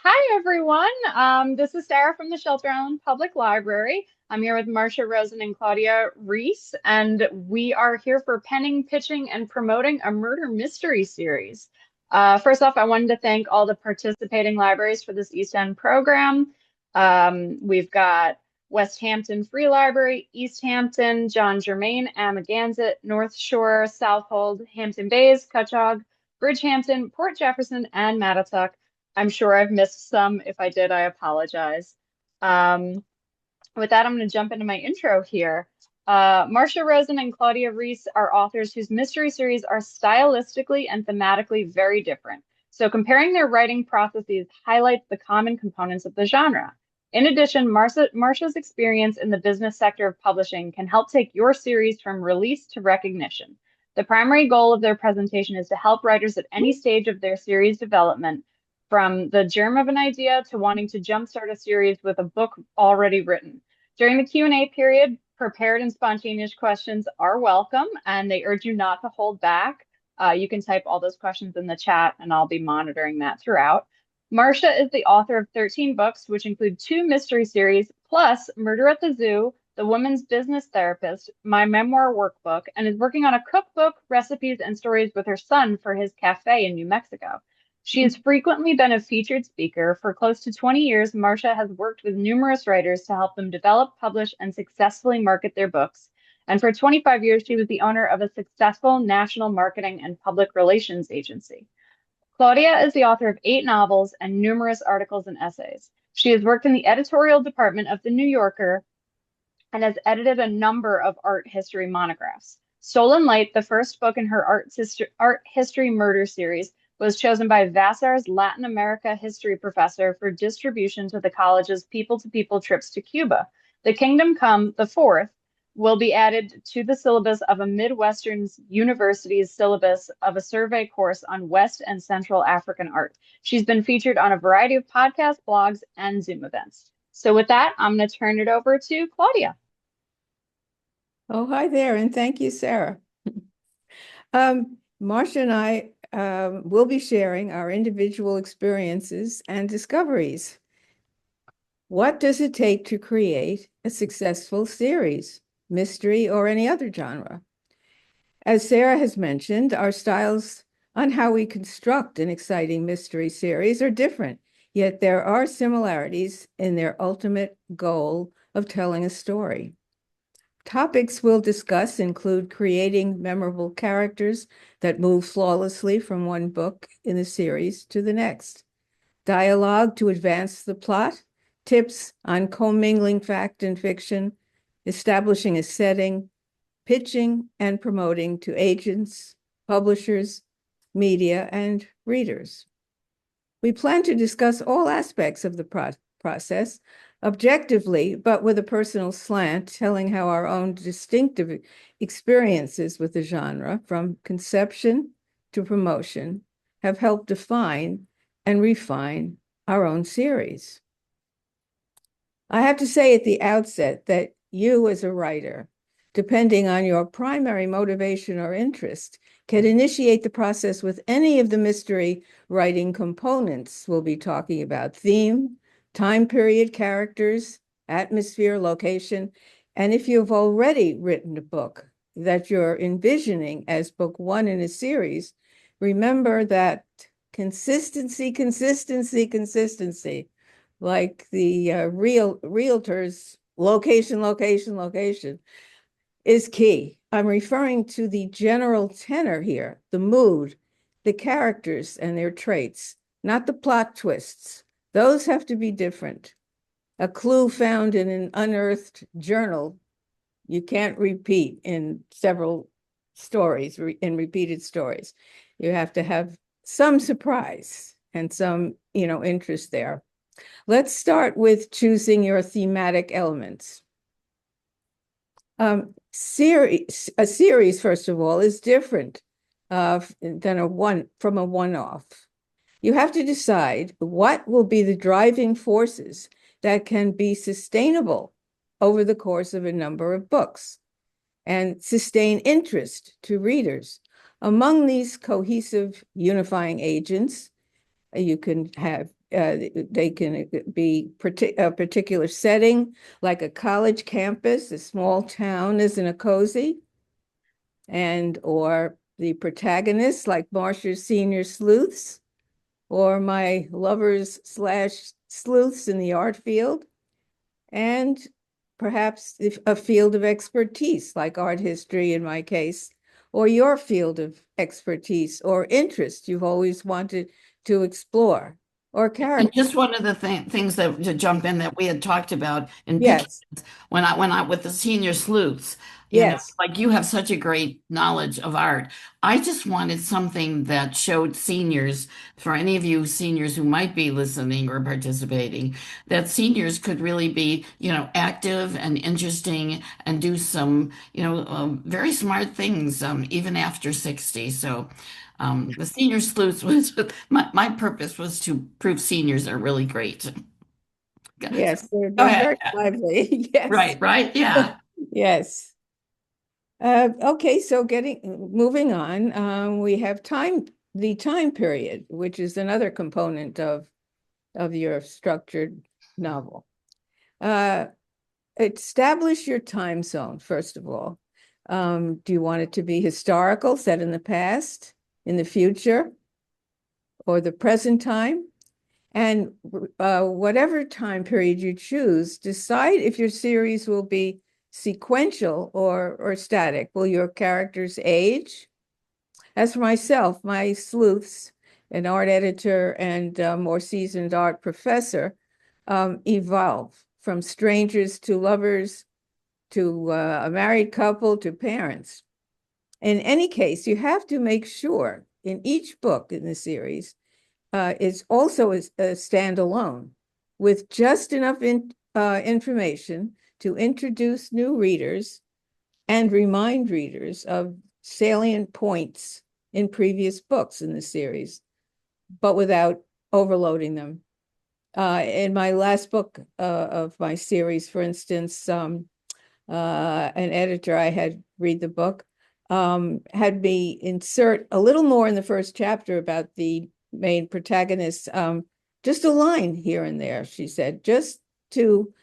Hi everyone. This is Sarah from the Shelter Island Public Library. I'm here with Marcia, Rosen, and Claudia Riess, and we are here for penning, pitching, and promoting a murder mystery series. First off, I wanted to thank all the participating libraries for this East End program. We've got West Hampton Free Library, East Hampton, John Germain, Amagansett, North Shore, Southold, Hampton Bays, Cutchogue, Bridgehampton, Port Jefferson, and Mattatuck. I'm sure I've missed some. If I did, I apologize. Um, with that, I'm going to jump into my intro here. Marcia Rosen and Claudia Riess are authors whose mystery series are stylistically and thematically very different. So comparing their writing processes highlights the common components of the genre. In addition, Marcia's experience in the business sector of publishing can help take your series from release to recognition. The primary goal of their presentation is to help writers at any stage of their series development, from the germ of an idea to wanting to jumpstart a series with a book already written. During the Q&A period, prepared and spontaneous questions are welcome, and they urge you not to hold back. You can type all those questions in the chat, and I'll be monitoring that throughout. Marcia is the author of 13 books, which include 2 mystery series, plus Murder at the Zoo, The Woman's Business Therapist, my memoir workbook, and is working on a cookbook, recipes, and stories with her son for his cafe in New Mexico. She has frequently been a featured speaker. For close to 20 years, Marcia has worked with numerous writers to help them develop, publish, and successfully market their books. And for 25 years, she was the owner of a successful national marketing and public relations agency. Claudia is the author of 8 novels and numerous articles and essays. She has worked in the editorial department of The New Yorker and has edited a number of art history monographs. Stolen Light, the first book in her art history murder series, was chosen by Vassar's Latin America history professor for distribution to the college's people-to-people trips to Cuba. The Kingdom Come, the fourth, will be added to the syllabus of a Midwestern University's syllabus of a survey course on West and Central African art. She's been featured on a variety of podcasts, blogs, and Zoom events. So with that, I'm going to turn it over to Claudia. Oh, hi there, and thank you, Sarah. Marcia and I will be sharing our individual experiences and discoveries. What does it take to create a successful series, mystery, or any other genre? As Sarah has mentioned, our styles on how we construct an exciting mystery series are different, yet there are similarities in their ultimate goal of telling a story. Topics we'll discuss include creating memorable characters that move flawlessly from one book in the series to the next, dialogue to advance the plot, tips on co-mingling fact and fiction, establishing a setting, pitching and promoting to agents, publishers, media, and readers. We plan to discuss all aspects of the process objectively, but with a personal slant, telling how our own distinctive experiences with the genre, from conception to promotion, have helped define and refine our own series. I have to say at the outset that you as a writer, depending on your primary motivation or interest, can initiate the process with any of the mystery writing components we'll be talking about: theme, time period, characters, atmosphere, location. And if you've already written a book that you're envisioning as book 1 in a series, remember that consistency, like the realtors, location, is key. I'm referring to the general tenor here, the mood, the characters and their traits, not the plot twists. Those have to be different. A clue found in an unearthed journal, you can't repeat in several stories, in repeated stories. You have to have some surprise and some, interest there. Let's start with choosing your thematic elements. A series, first of all, is different than a one-off. You have to decide what will be the driving forces that can be sustainable over the course of a number of books and sustain interest to readers. Among these cohesive unifying agents, you can have they can be a particular setting, like a college campus, a small town isn't a cozy, and or the protagonists like Marcia's senior sleuths, or my lovers slash sleuths in the art field, and perhaps a field of expertise like art history in my case, or your field of expertise or interest you've always wanted to explore, or And character. just one of the things that to jump in that we had talked about in pitch Yes, when I with the senior sleuths, yes, like you have such a great knowledge of art. I just wanted something that showed seniors, for any of you seniors who might be listening or participating, that seniors could really be, active and interesting and do some, very smart things, even after 60. So the senior sleuths was my purpose was to prove seniors are really great. Go yes, they're ahead. very lively. Yes, Right, right, yeah. yes. Okay, so moving on, we have the time period, which is another component of your structured novel. Uh, Establish your time zone, first of all. Do you want it to be historical, set in the past, in the future, or the present time? And whatever time period you choose, decide if your series will be sequential or static. Will your characters age? As for myself, my sleuths, an art editor and more seasoned art professor, evolve from strangers to lovers to a married couple to parents. In any case, you have to make sure in each book in the series is also a standalone with just enough information to introduce new readers and remind readers of salient points in previous books in the series, but without overloading them. In my last book of my series, for instance, an editor I had read the book had me insert a little more in the first chapter about the main protagonist, just a line here and there, she said, just to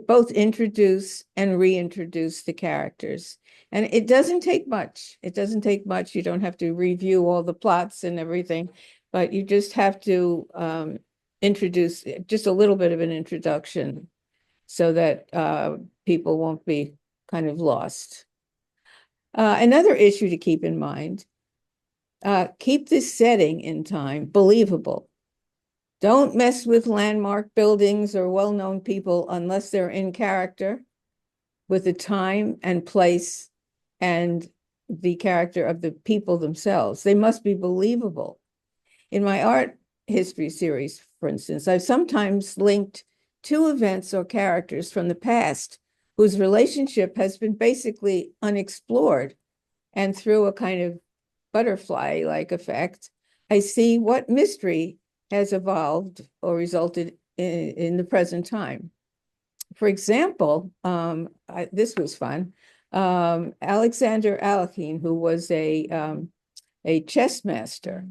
both introduce and reintroduce the characters. And it doesn't take much. It doesn't take much. You don't have to review all the plots and everything, but you just have to introduce just a little bit of an introduction so that people won't be kind of lost. Another issue to keep in mind, keep this setting in time believable. Don't mess with landmark buildings or well-known people unless they're in character with the time and place and the character of the people themselves. They must be believable. In my art history series, for instance, I've sometimes linked two events or characters from the past whose relationship has been basically unexplored. And through a kind of butterfly-like effect, I see what mystery has evolved or resulted in the present time. For example, this was fun. Alexander Alekhine, who was a chess master,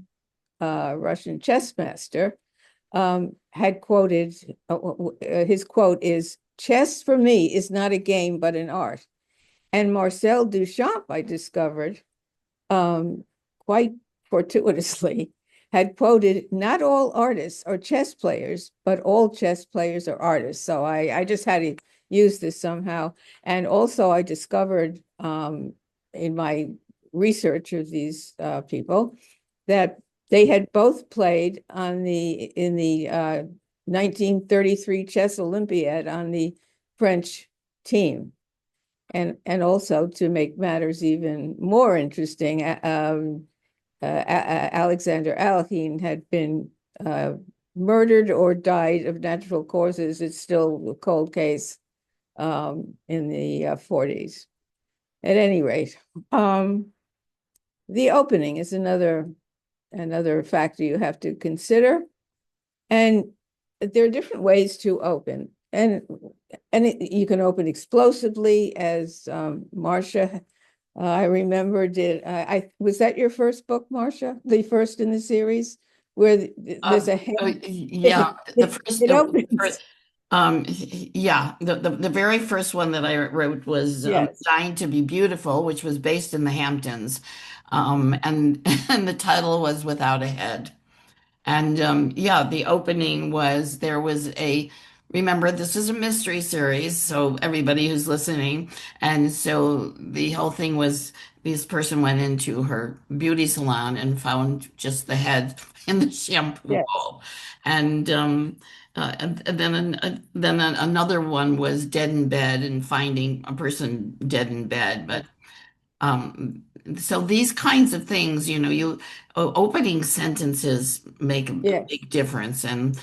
Russian chess master, had quoted, his quote is, "Chess for me is not a game, but an art." And Marcel Duchamp, I discovered, quite fortuitously, had quoted, "Not all artists are chess players, but all chess players are artists." So I just had to use this somehow. And also I discovered in my research of these people that they had both played in the 1933 chess Olympiad on the French team. And also to make matters even more interesting, Alexander Alekhine had been murdered or died of natural causes. It's still a cold case in the 40s. At any rate, the opening is another factor you have to consider. And there are different ways to open. And you can open explosively, as Marcia, I remember, did. Was that your first book, Marcia? The first in the series? where there's Uh, a head. yeah, the first, It opens. yeah, the very first one that I wrote was Yes, Dying to Be Beautiful, which was based in the Hamptons. And and the title was Without a Head. And yeah, the opening was there was a, remember, this is a mystery series, so everybody who's listening. And so the whole thing was this person went into her beauty salon and found just the head in the shampoo yes, bowl. And another one was dead in bed and finding a person dead in bed. But um, so these kinds of things, opening sentences make a yes, big difference. And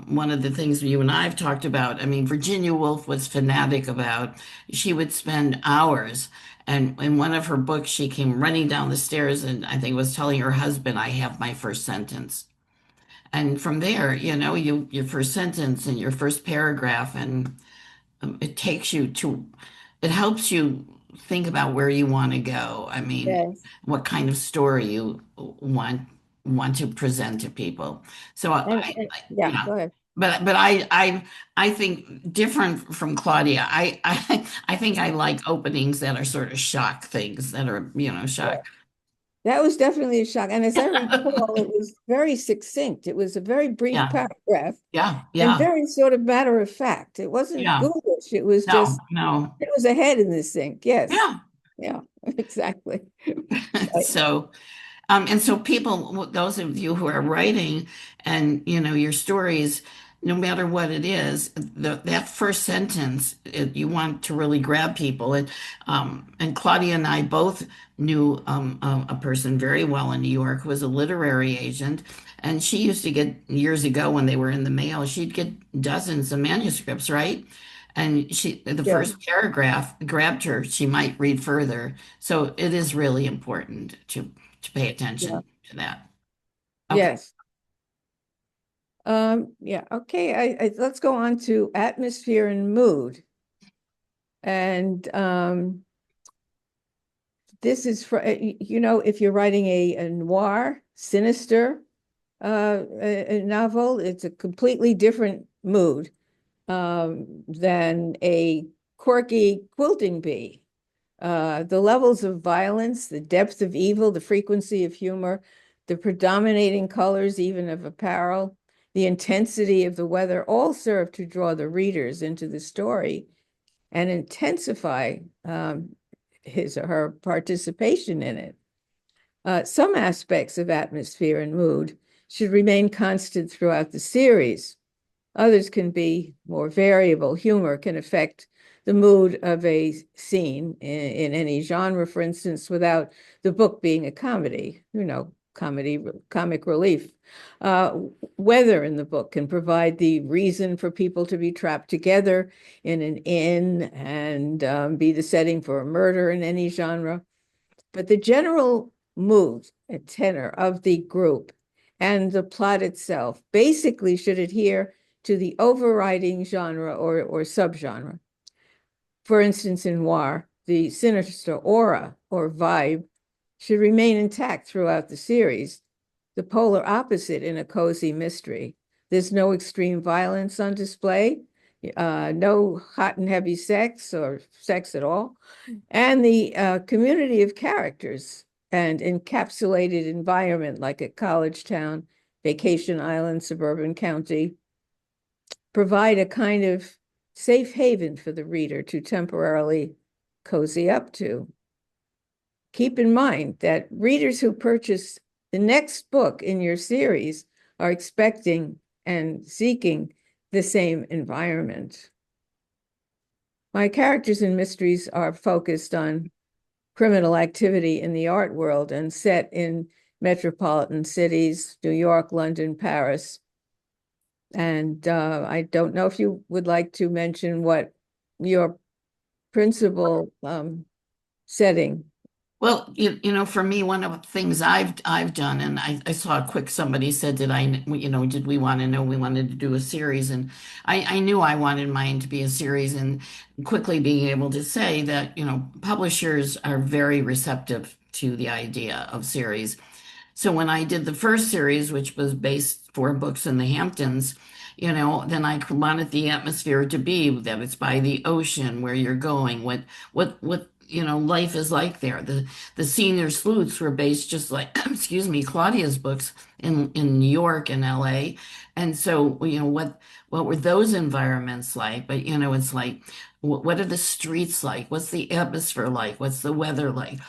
one of the things you and I have talked about, I mean, Virginia Woolf was fanatic about, she would spend hours. And in one of her books, she came running down the stairs and I think was telling her husband, I have my first sentence. And from there, your first sentence and your first paragraph, and it takes you to, it helps you think about where you want to go. I mean, yes. what kind of story you want to present to people. So And yeah, yeah, go ahead. but I think different from Claudia. I think I like openings that are sort of shock things that are, Yeah. shock. That was definitely a shock. And as I recall, it was very succinct. It was a very brief Yeah, paragraph yeah, and yeah, very sort of matter of fact. It wasn't yeah. ghoulish. It was No, just, no. it was a head in the sink. Yes. Yeah. Yeah, exactly. Right. So and so people, those of you who are writing and your stories, no matter what it is, that first sentence, you want to really grab people. And Claudia and I both knew a person very well in New York who was a literary agent, and she used to get years ago when they were in the mail, she'd get dozens of manuscripts, right? And the Yeah. first paragraph grabbed her. She might read further. So it is really important to pay Yeah. attention to that. Okay. Yes. Yeah. Okay. Let's go on to atmosphere and mood. And this is for, if you're writing a noir, sinister a novel, it's a completely different mood than a quirky quilting bee. The levels of violence, the depth of evil, the frequency of humor, the predominating colors, even of apparel, the intensity of the weather, all serve to draw the readers into the story and intensify his or her participation in it. Some aspects of atmosphere and mood should remain constant throughout the series. Others can be more variable. Humor can affect the mood of a scene in any genre, for instance, without the book being a comedy, comic relief. Weather in the book can provide the reason for people to be trapped together in an inn and be the setting for a murder in any genre. But the general mood and tenor of the group and the plot itself basically should adhere to the overriding genre or subgenre. For instance, in noir, the sinister aura or vibe should remain intact throughout the series, the polar opposite in a cozy mystery. There's no extreme violence on display, no hot and heavy sex or sex at all, and the community of characters and encapsulated environment like a college town, vacation island, suburban county provide a kind of safe haven for the reader to temporarily cozy up to. Keep in mind that readers who purchase the next book in your series are expecting and seeking the same environment. My characters and mysteries are focused on criminal activity in the art world and set in metropolitan cities, New York, London, Paris. And I don't know if you would like to mention what your principal setting. Well, for me, one of the things I've done, and I saw a quick somebody said, did we want to know we wanted to do a series? And I knew I wanted mine to be a series, and quickly being able to say that, publishers are very receptive to the idea of series. So when I did the first series, which was based 4 books in the Hamptons, then I wanted the atmosphere to be that it's by the ocean where you're going, what life is like there. The senior sleuths were based just like, excuse me, Claudia's books in New York and LA. And so, what were those environments like? But it's like, what are the streets like? What's the atmosphere like? What's the weather like?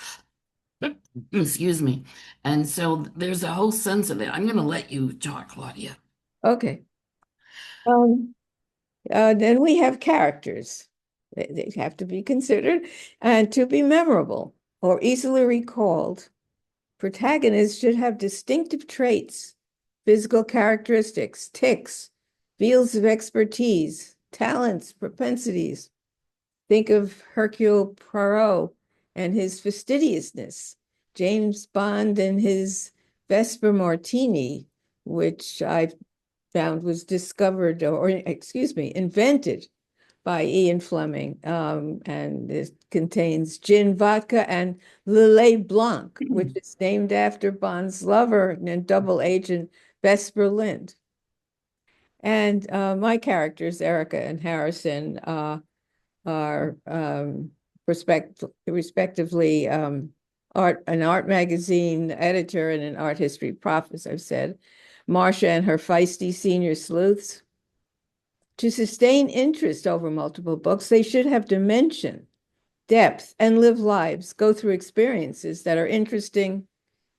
Excuse me. And so there's a whole sense of it. I'm going to let you talk, Claudia. Okay. Um, then we have characters. They have to be considered and to be memorable or easily recalled. Protagonists should have distinctive traits, physical characteristics, tics, fields of expertise, talents, propensities. Think of Hercule Poirot and his fastidiousness, James Bond and his Vesper Martini, which I found was discovered, or excuse me, invented by Ian Fleming. And it contains gin vodka and Lillet Blanc, which is named after Bond's lover and double agent Vesper Lind. And my characters, Erica and Harrison, are respectively an art magazine editor and an art history prof, as I've said. Marcia and her feisty senior sleuths. To sustain interest over multiple books, they should have dimension, depth, and live lives, go through experiences that are interesting,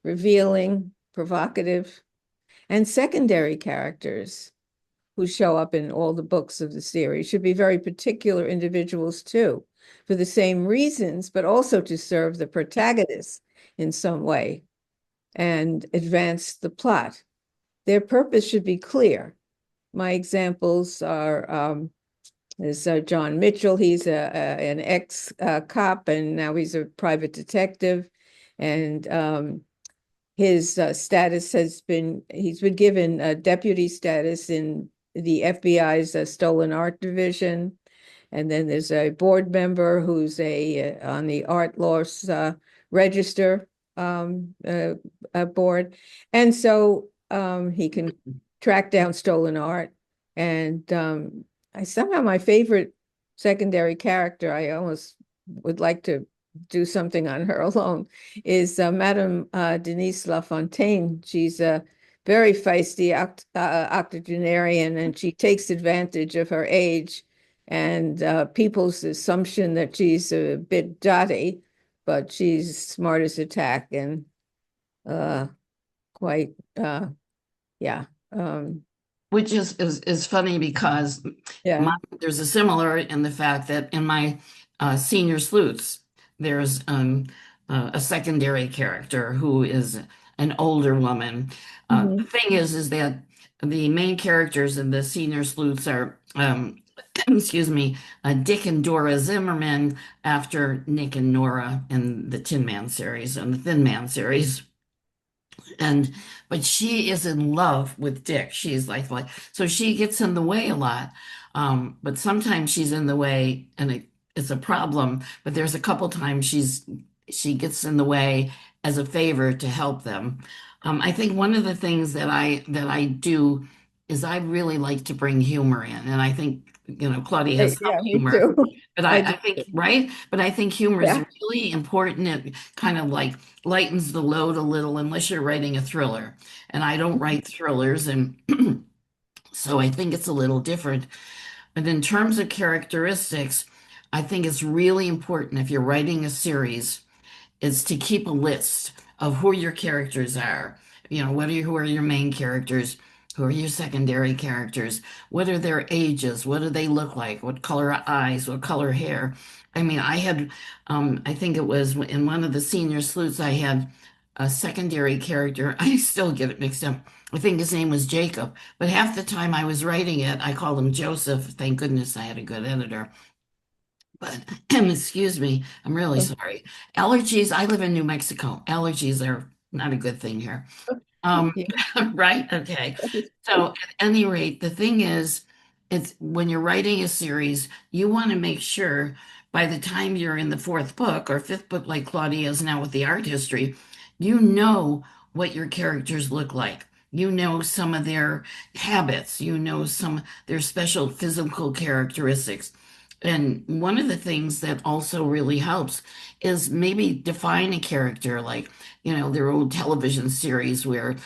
revealing, provocative, and secondary characters who show up in all the books of the series should be very particular individuals too, for the same reasons, but also to serve the protagonist in some way and advance the plot. Their purpose should be clear. My examples are there's John Mitchell. He's an ex-cop, and now he's a private detective. And his status he's been given deputy status in the FBI's stolen art division. And then there's a board member who's on the art loss register board. And so he can track down stolen art. And somehow my favorite secondary character, I almost would like to do something on her alone, is Madame Denise Lafontaine. She's a very feisty octogenarian, and she takes advantage of her age and people's assumption that she's a bit dotty, but she's smart as a tack and quite, yeah. Which is funny because Yeah. there's a similar in the fact that in my senior sleuths, there's a secondary character who is an older woman. The thing is that the main characters in the senior sleuths are, excuse me, Dick and Dora Zimmerman after Nick and Nora in the Tin Man series and the Thin Man series. And but she is in love with Dick. She's like so she gets in the way a lot. But sometimes she's in the way and it's a problem. But there's a couple times she gets in the way as a favor to help them. I think one of the things that I do is I really like to bring humor in, and I think Claudia has some Yeah, me humor. too. But I I do. think, right? But I think humor is Yeah. really important. It kind of like lightens the load a little, unless you're writing a thriller. And I don't write thrillers, and so I think it's a little different. But in terms of characteristics, I think it's really important if you're writing a series is to keep a list of who your characters are. Who are your main characters? Who are your secondary characters? What are their ages? What do they look like? What color eyes? What color hair? I mean, I think it was in one of the senior sleuths, I had a secondary character. I still get it mixed up. I think his name was Jacob, but half the time I was writing it, I called him Joseph. Thank goodness I had a good editor. But excuse me, I'm really sorry. Allergies, I live in New Mexico. Allergies are not a good thing here. Um, Yeah. right? Okay. So at any rate, the thing is, it's when you're writing a series, you want to make sure by the time you're in the fourth book or fifth book, like Claudia is now with the art history, you know what your characters look like. You know some of their habits, you know some their special physical characteristics. And one of the things that also really helps is maybe define a character like, their old television series where,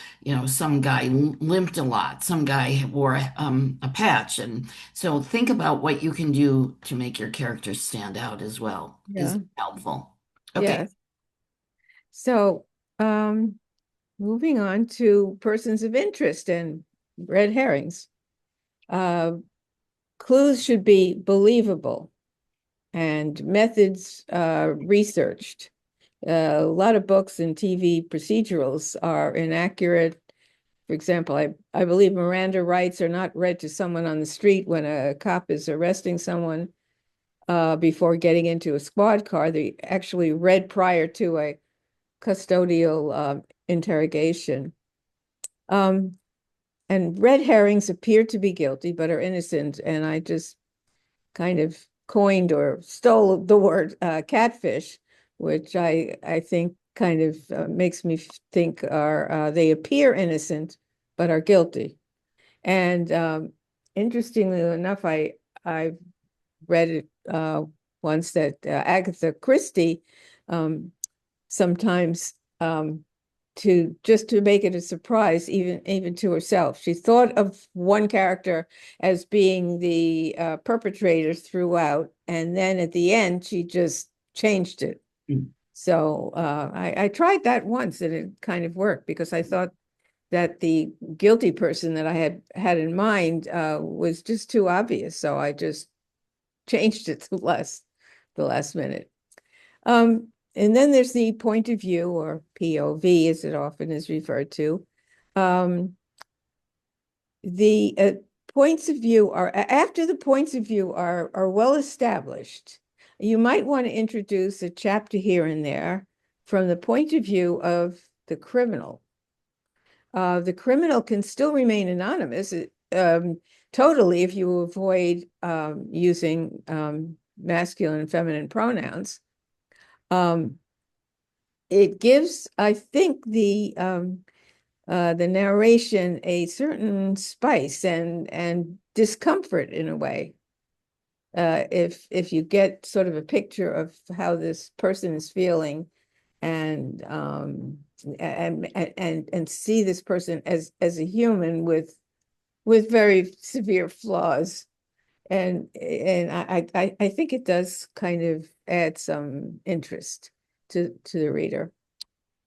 some guy limped a lot, some guy wore a patch. And so think about what you can do to make your character stand out as well is Yeah. helpful. Okay. Yes. So, moving on to persons of interest and red herrings. Clues should be believable and methods researched. A lot of books and TV procedurals are inaccurate. For example, I believe Miranda rights are not read to someone on the street when a cop is arresting someone before getting into a squad car. They actually read prior to a custodial interrogation. And red herrings appear to be guilty but are innocent. And I just kind of coined or stole the word catfish, which I think kind of makes me think are they appear innocent but are guilty. And interestingly enough, I read it once that Agatha Christie sometimes to make it a surprise even to herself. She thought of one character as being the perpetrator throughout, and then at the end she just changed it. Mm. So I tried that once and it kind of worked because I thought that the guilty person that I had in mind was just too obvious. So I just changed it to the last minute. And then there's the point of view, or POV, as it often is referred to. The points of view are, after the points of view are well established, you might want to introduce a chapter here and there from the point of view of the criminal. The criminal can still remain anonymous totally if you avoid using masculine and feminine pronouns. It gives, I think, the narration a certain spice and discomfort in a way. If you get sort of a picture of how this person is feeling and see this person as a human with very severe flaws. And I think it does kind of add some interest to the reader.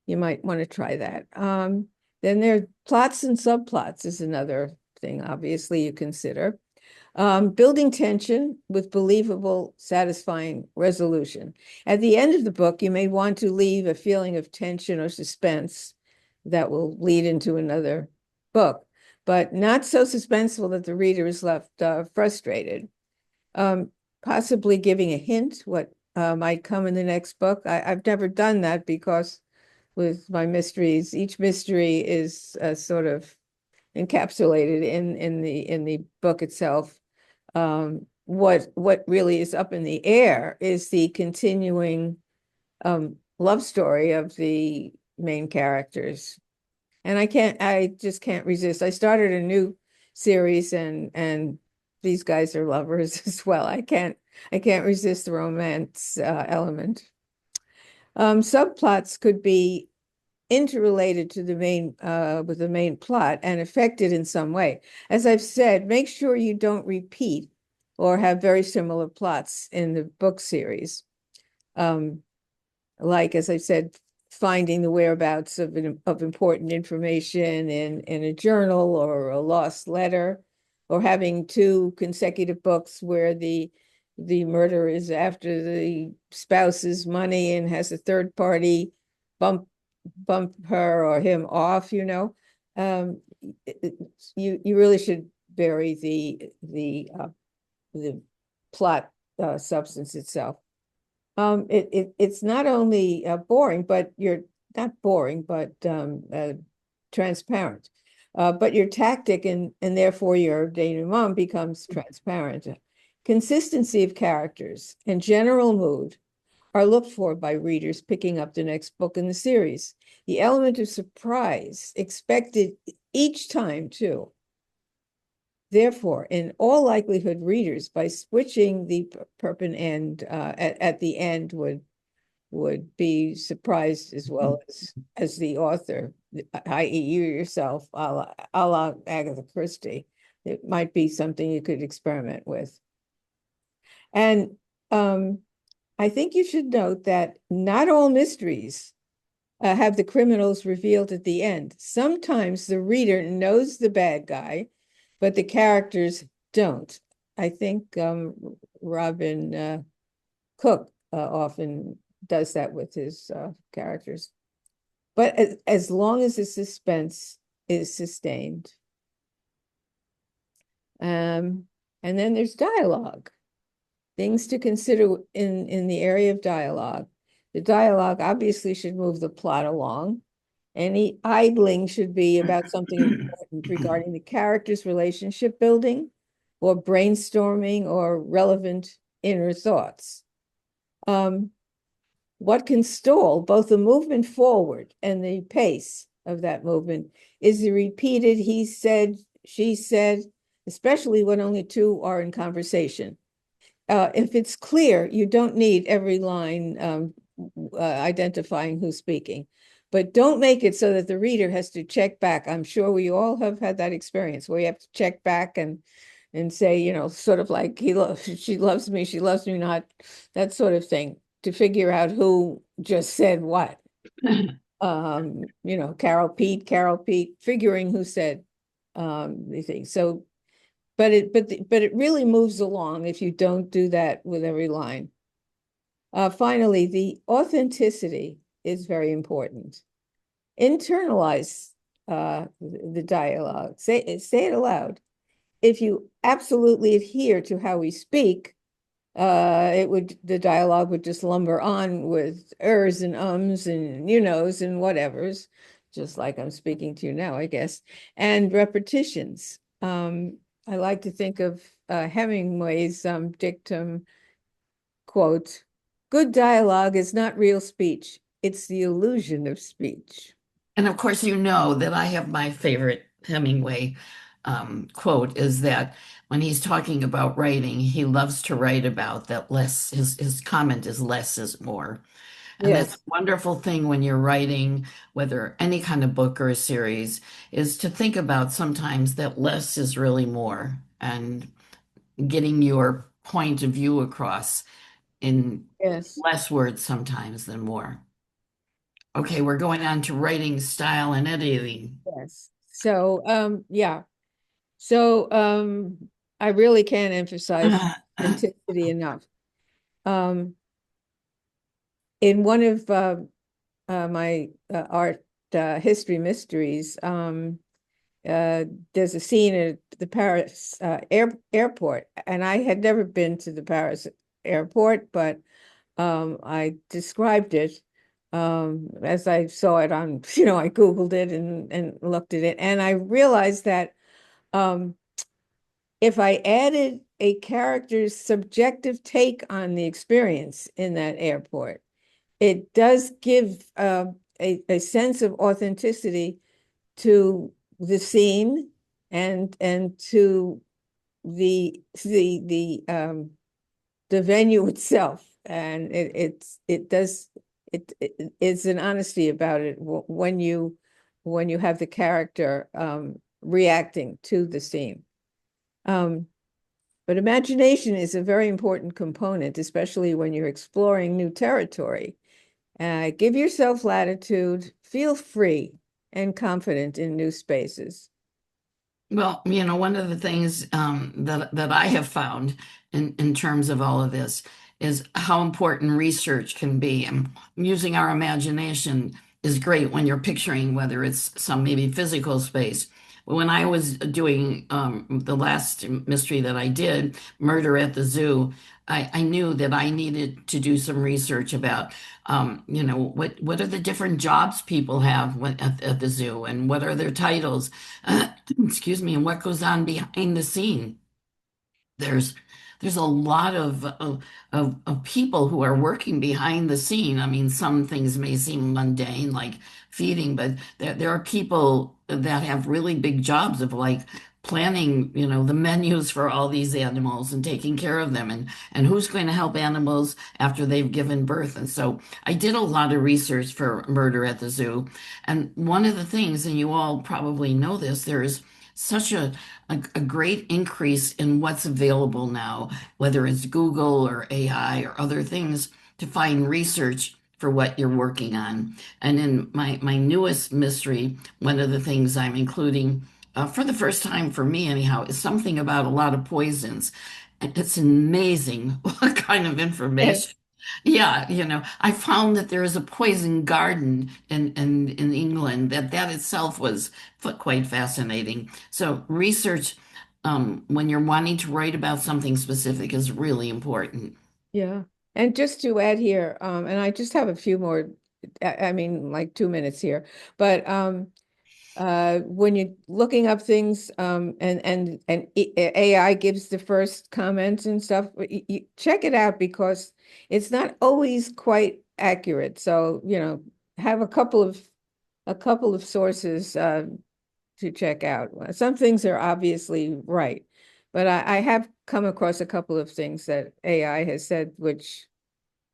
You might want to try that. Then there are plots and subplots is another thing, obviously, you consider. Building tension with believable, satisfying resolution. At the end of the book, you may want to leave a feeling of tension or suspense that will lead into another book, but not so suspenseful that the reader is left frustrated. Possibly giving a hint what might come in the next book. I've never done that because with my mysteries, each mystery is sort of encapsulated in the book itself. What really is up in the air is the continuing love story of the main characters. And I just can't resist. I started a new series and these guys are lovers as well. I can't resist the romance element. Subplots could be interrelated to the main with the main plot and affected in some way. As I've said, make sure you don't repeat or have very similar plots in the book series. Like, as I said, finding the whereabouts of important information in a journal or a lost letter, or having two consecutive books where the murder is after the spouse's money and has a third party bump her or him off, you really should vary the plot substance itself. It's not only boring, but you're not boring, but transparent. But your tactic and therefore your denouement becomes transparent. Consistency of characters and general mood are looked for by readers picking up the next book in the series. the element of surprise expected each time too. Therefore, in all likelihood, readers, by switching the perp and end at the end, would be surprised as well as the author, i.e., you yourself, a la Agatha Christie. It might be something you could experiment with. And I think you should note that not all mysteries have the criminals revealed at the end. Sometimes the reader knows the bad guy, but the characters don't. I think Robin Cook often does that with his characters. But as long as the suspense is sustained. And then there's dialogue. Things to consider in the area of dialogue. The dialogue obviously should move the plot along. Any idling should be about something important regarding the character's relationship building or brainstorming or relevant inner thoughts. What can stall both the movement forward and the pace of that movement is the repeated he said, she said, especially when only two are in conversation. If it's clear, you don't need every line identifying who's speaking, but don't make it so that the reader has to check back. I'm sure we all have had that experience where you have to check back and say, you know, sort of like she loves me, she loves me not, that sort of thing, to figure out who just said what. You know, Carol Pete, figuring who said the thing. So but it really moves along if you don't do that with every line. Finally, the authenticity is very important. Internalize the dialogue. Say it aloud. If you absolutely adhere to how we speak, the dialogue would just lumber on with ers and ums and you knows and whatevers, just like I'm speaking to you now, I guess, and repetitions. I like to think of Hemingway's dictum, quote, "Good dialogue is not real speech, it's the illusion of speech." And of course, you know that I have my favorite Hemingway quote is that when he's talking about writing, he loves to write about that less, his comment is less is more. And that's a Yes, wonderful thing when you're writing, whether any kind of book or a series, is to think about sometimes that less is really more and getting your point of view across in yes, less words sometimes than more. Okay, we're going on to writing style and editing. yes. So, yeah. So, I really can't emphasize authenticity enough. Um, in one of my art history mysteries, there's a scene at the Paris airport, and I had never been to the Paris airport, but I described it as I saw it on, you know, I Googled it and looked at it, and I realized that um, if I added a character's subjective take on the experience in that airport, it does give a sense of authenticity to the scene and to the venue itself, and it's an honesty about it when you have the character reacting to the scene. But imagination is a very important component, especially when you're exploring new territory. Give yourself latitude, feel free and confident in new spaces. Well, you know, one of the things that I have found in terms of all of this is how important research can be. And using our imagination is great when you're picturing whether it's some maybe physical space. When I was doing the last mystery that I did, Murder at the Zoo, I knew that I needed to do some research about, you know, what are the different jobs people have at the zoo and what are their titles. Excuse me, and what goes on behind the scene. There's there's a lot of people who are working behind the scene. I mean, some things may seem mundane, like feeding, but there are people that have really big jobs of like planning, the menus for all these animals and taking care of them and who's going to help animals after they've given birth. And so I did a lot of research for Murder at the Zoo. And one of the things, and you all probably know this, there is such a great increase in what's available now, whether it's Google or AI or other things to find research for what you're working on. And in my newest mystery, one of the things I'm including for the first time for me anyhow, is something about a lot of poisons. And it's amazing what kind of information. Yes. Yeah, I found that there is a poison garden in England that itself was quite fascinating. So research when you're wanting to write about something specific is really important. Yeah. And just to add here, and I just have a few more, I mean, like 2 minutes here, but when you're looking up things, and AI gives the first comments and stuff, you check it out because it's not always quite accurate. So, have a couple of sources to check out. Some things are obviously right, but I have come across a couple of things that AI has said which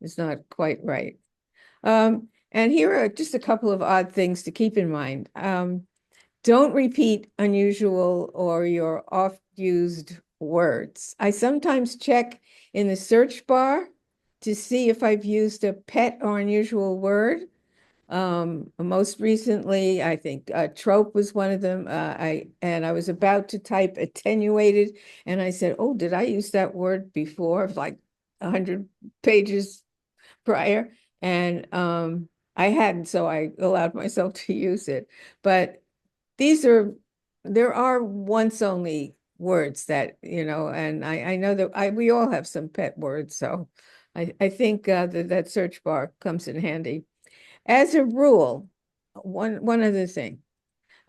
is not quite right. And here are just a couple of odd things to keep in mind. Don't repeat unusual or your oft-used words. I sometimes check in the search bar to see if I've used a pet or unusual word. Most recently, I think trope was one of them. I was about to type attenuated, and I said, "Oh, did I use that word before?" Like 100 pages prior, and I hadn't, so I allowed myself to use it. But these are there are once only words that, and I know that we all have some pet words, so I think that search bar comes in handy. As a rule, one other thing,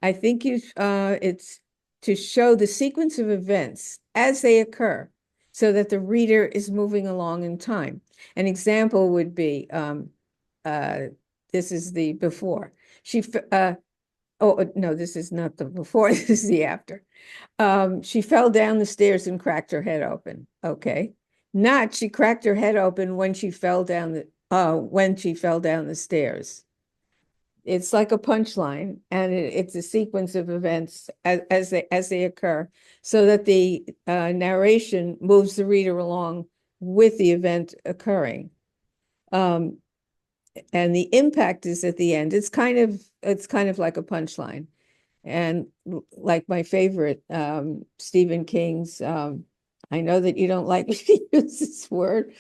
I think it's to show the sequence of events as they occur so that the reader is moving along in time. An example would be uh, this is the before. Oh no, this is not the before, this is the after. She fell down the stairs and cracked her head open. Okay. Not she cracked her head open when she fell down the stairs. It's like a punchline, and it's a sequence of events as they occur, so that the narration moves the reader along with the event occurring. Um, and the impact is at the end. It's kind of like a punchline. And like my favorite, Stephen King's, I know that you don't like me to use this word,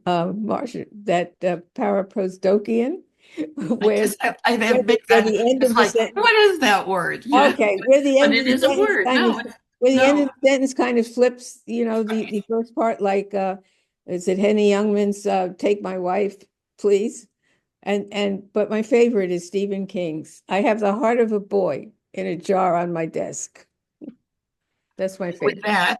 Marcia, that paraprosdokian, I where just I've where admit that the end it's of the like, sentence, what is that word? okay, where the But end of it the is a sentence word. kind of, No, where the end of no. the sentence kind of flips, Right. the first part, like, is it Henny Youngman's, Take My Wife, Please? But my favorite is Stephen King's, I have the heart of a boy in a jar on my desk. That's my With favorite. that.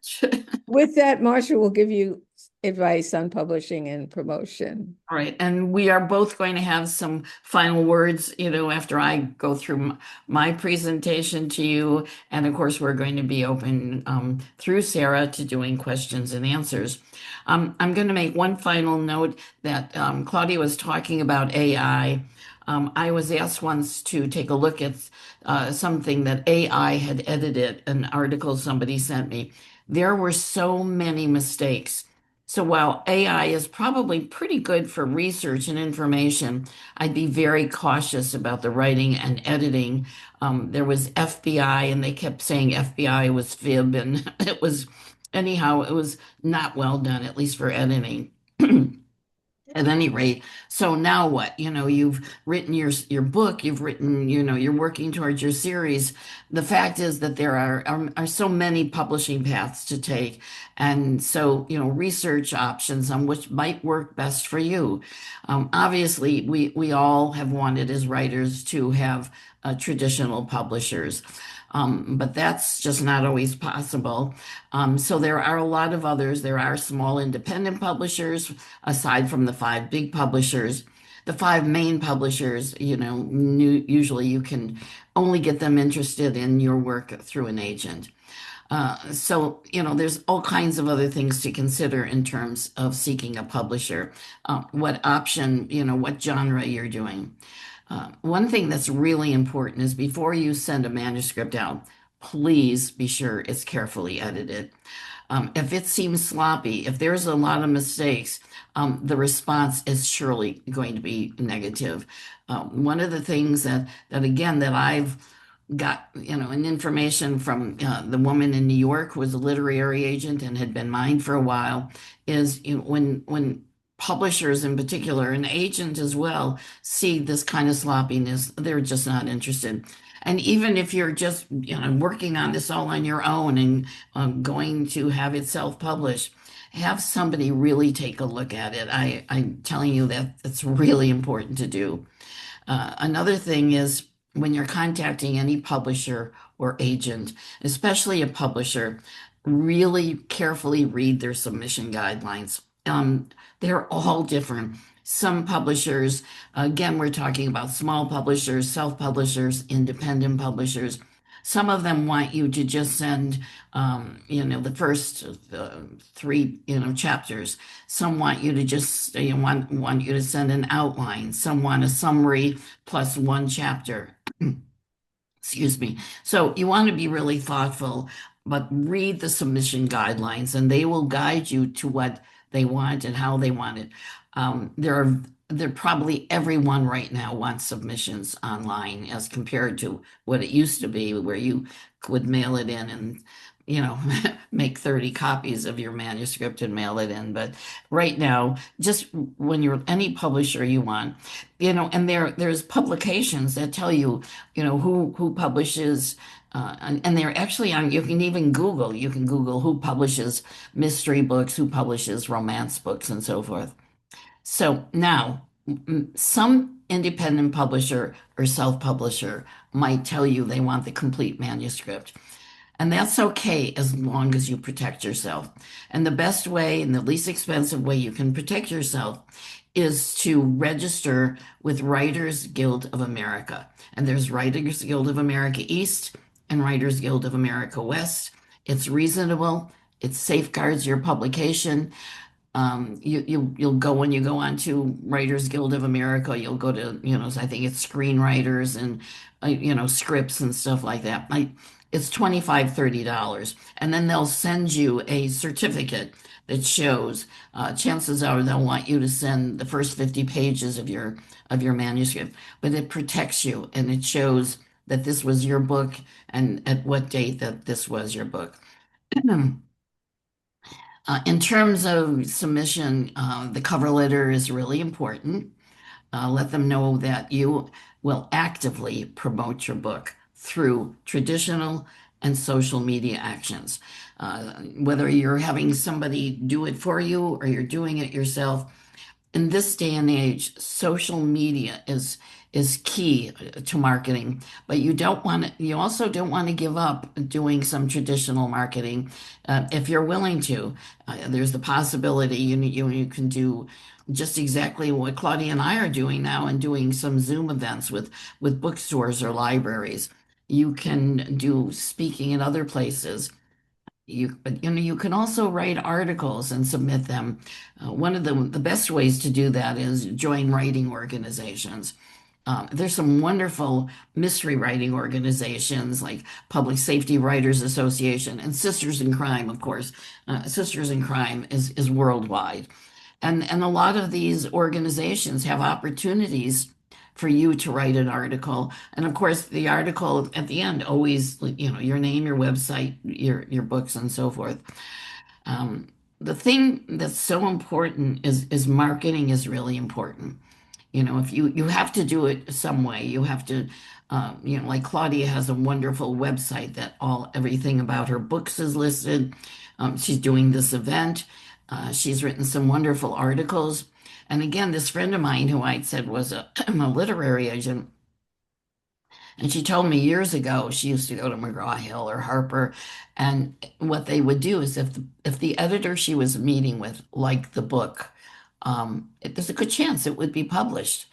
With that, Marcia will give you advice on publishing and promotion. Right. And we are both going to have some final words, after I go through my presentation to you. And of course, we're going to be open through Sarah to doing questions and answers. I'm going to make one final note that Claudia was talking about AI. I was asked once to take a look at something that AI had edited, an article somebody sent me. There were so many mistakes. So while AI is probably pretty good for research and information, I'd be very cautious about the writing and editing. There was FBI, and they kept saying FBI was fib, and anyhow, it was not well done, at least for editing. At any rate, so now what? You've written your book, you've written, you're working towards your series. The fact is that there are so many publishing paths to take, and so research options on which might work best for you. Obviously, we all have wanted as writers to have traditional publishers. But that's just not always possible. So there are a lot of others. There are small independent publishers aside from the five big publishers. the five main publishers, usually you can only get them interested in your work through an agent. So, there's all kinds of other things to consider in terms of seeking a publisher. What option, what genre you're doing. One thing that's really important is before you send a manuscript out, please be sure it's carefully edited. If it seems sloppy, if there's a lot of mistakes, the response is surely going to be negative. One of the things that again that I've got an information from the woman in New York who was a literary agent and had been mine for a while is when publishers in particular, an agent as well, see this kind of sloppiness, they're just not interested. And even if you're just working on this all on your own and going to have it self-published, have somebody really take a look at it. I'm telling you that it's really important to do. Another thing is when you're contacting any publisher or agent, especially a publisher, really carefully read their submission guidelines. They're all different. Some publishers, again, we're talking about small publishers, self-publishers, independent publishers. Some of them want you to just send, the first three, chapters. Some want you to just, want you to send an outline. Some want a summary plus one chapter. Excuse me. So you want to be really thoughtful, but read the submission guidelines and they will guide you to what they want and how they want it. There probably everyone right now wants submissions online as compared to what it used to be, where you would mail it in and make 30 copies of your manuscript and mail it in. But right now, just when you're any publisher you want, and there's publications that tell you, who publishes, and they're actually on, you can even Google, who publishes mystery books, who publishes romance books, and so forth. So now, some independent publisher or self-publisher might tell you they want the complete manuscript. And that's okay as long as you protect yourself. And the best way and the least expensive way you can protect yourself is to register with Writers Guild of America. And there's Writers Guild of America East and Writers Guild of America West. It's reasonable. It safeguards your publication. You'll go when you go on to Writers Guild of America, you'll go to, I think it's screenwriters and, scripts and stuff like that. It's $25, $30. And then they'll send you a certificate that shows, chances are they'll want you to send the first 50 pages of your manuscript, but it protects you and it shows that this was your book and at what date that this was your book. In terms of submission, the cover letter is really important. Let them know that you will actively promote your book through traditional and social media actions. Whether you're having somebody do it for you or you're doing it yourself, in this day and age, social media is key to marketing, but you also don't want to give up doing some traditional marketing. If you're willing to, there's the possibility you can do just exactly what Claudia and I are doing now and doing some Zoom events with bookstores or libraries. You can do speaking in other places. You can also write articles and submit them. One of the best ways to do that is join writing organizations. There's some wonderful mystery writing organizations like Public Safety Writers Association and Sisters in Crime, of course. Sisters in Crime is worldwide. And a lot of these organizations have opportunities for you to write an article. And of course, the article at the end always, your name, your website, your books, and so forth. The thing that's so important is marketing is really important. If you have to do it some way, you have to, like Claudia has a wonderful website that everything about her books is listed. She's doing this event. She's written some wonderful articles. And again, this friend of mine who I said was a literary agent, and she told me years ago she used to go to McGraw-Hill or Harper, and what they would do is if the editor she was meeting with liked the book, there's a good chance it would be published.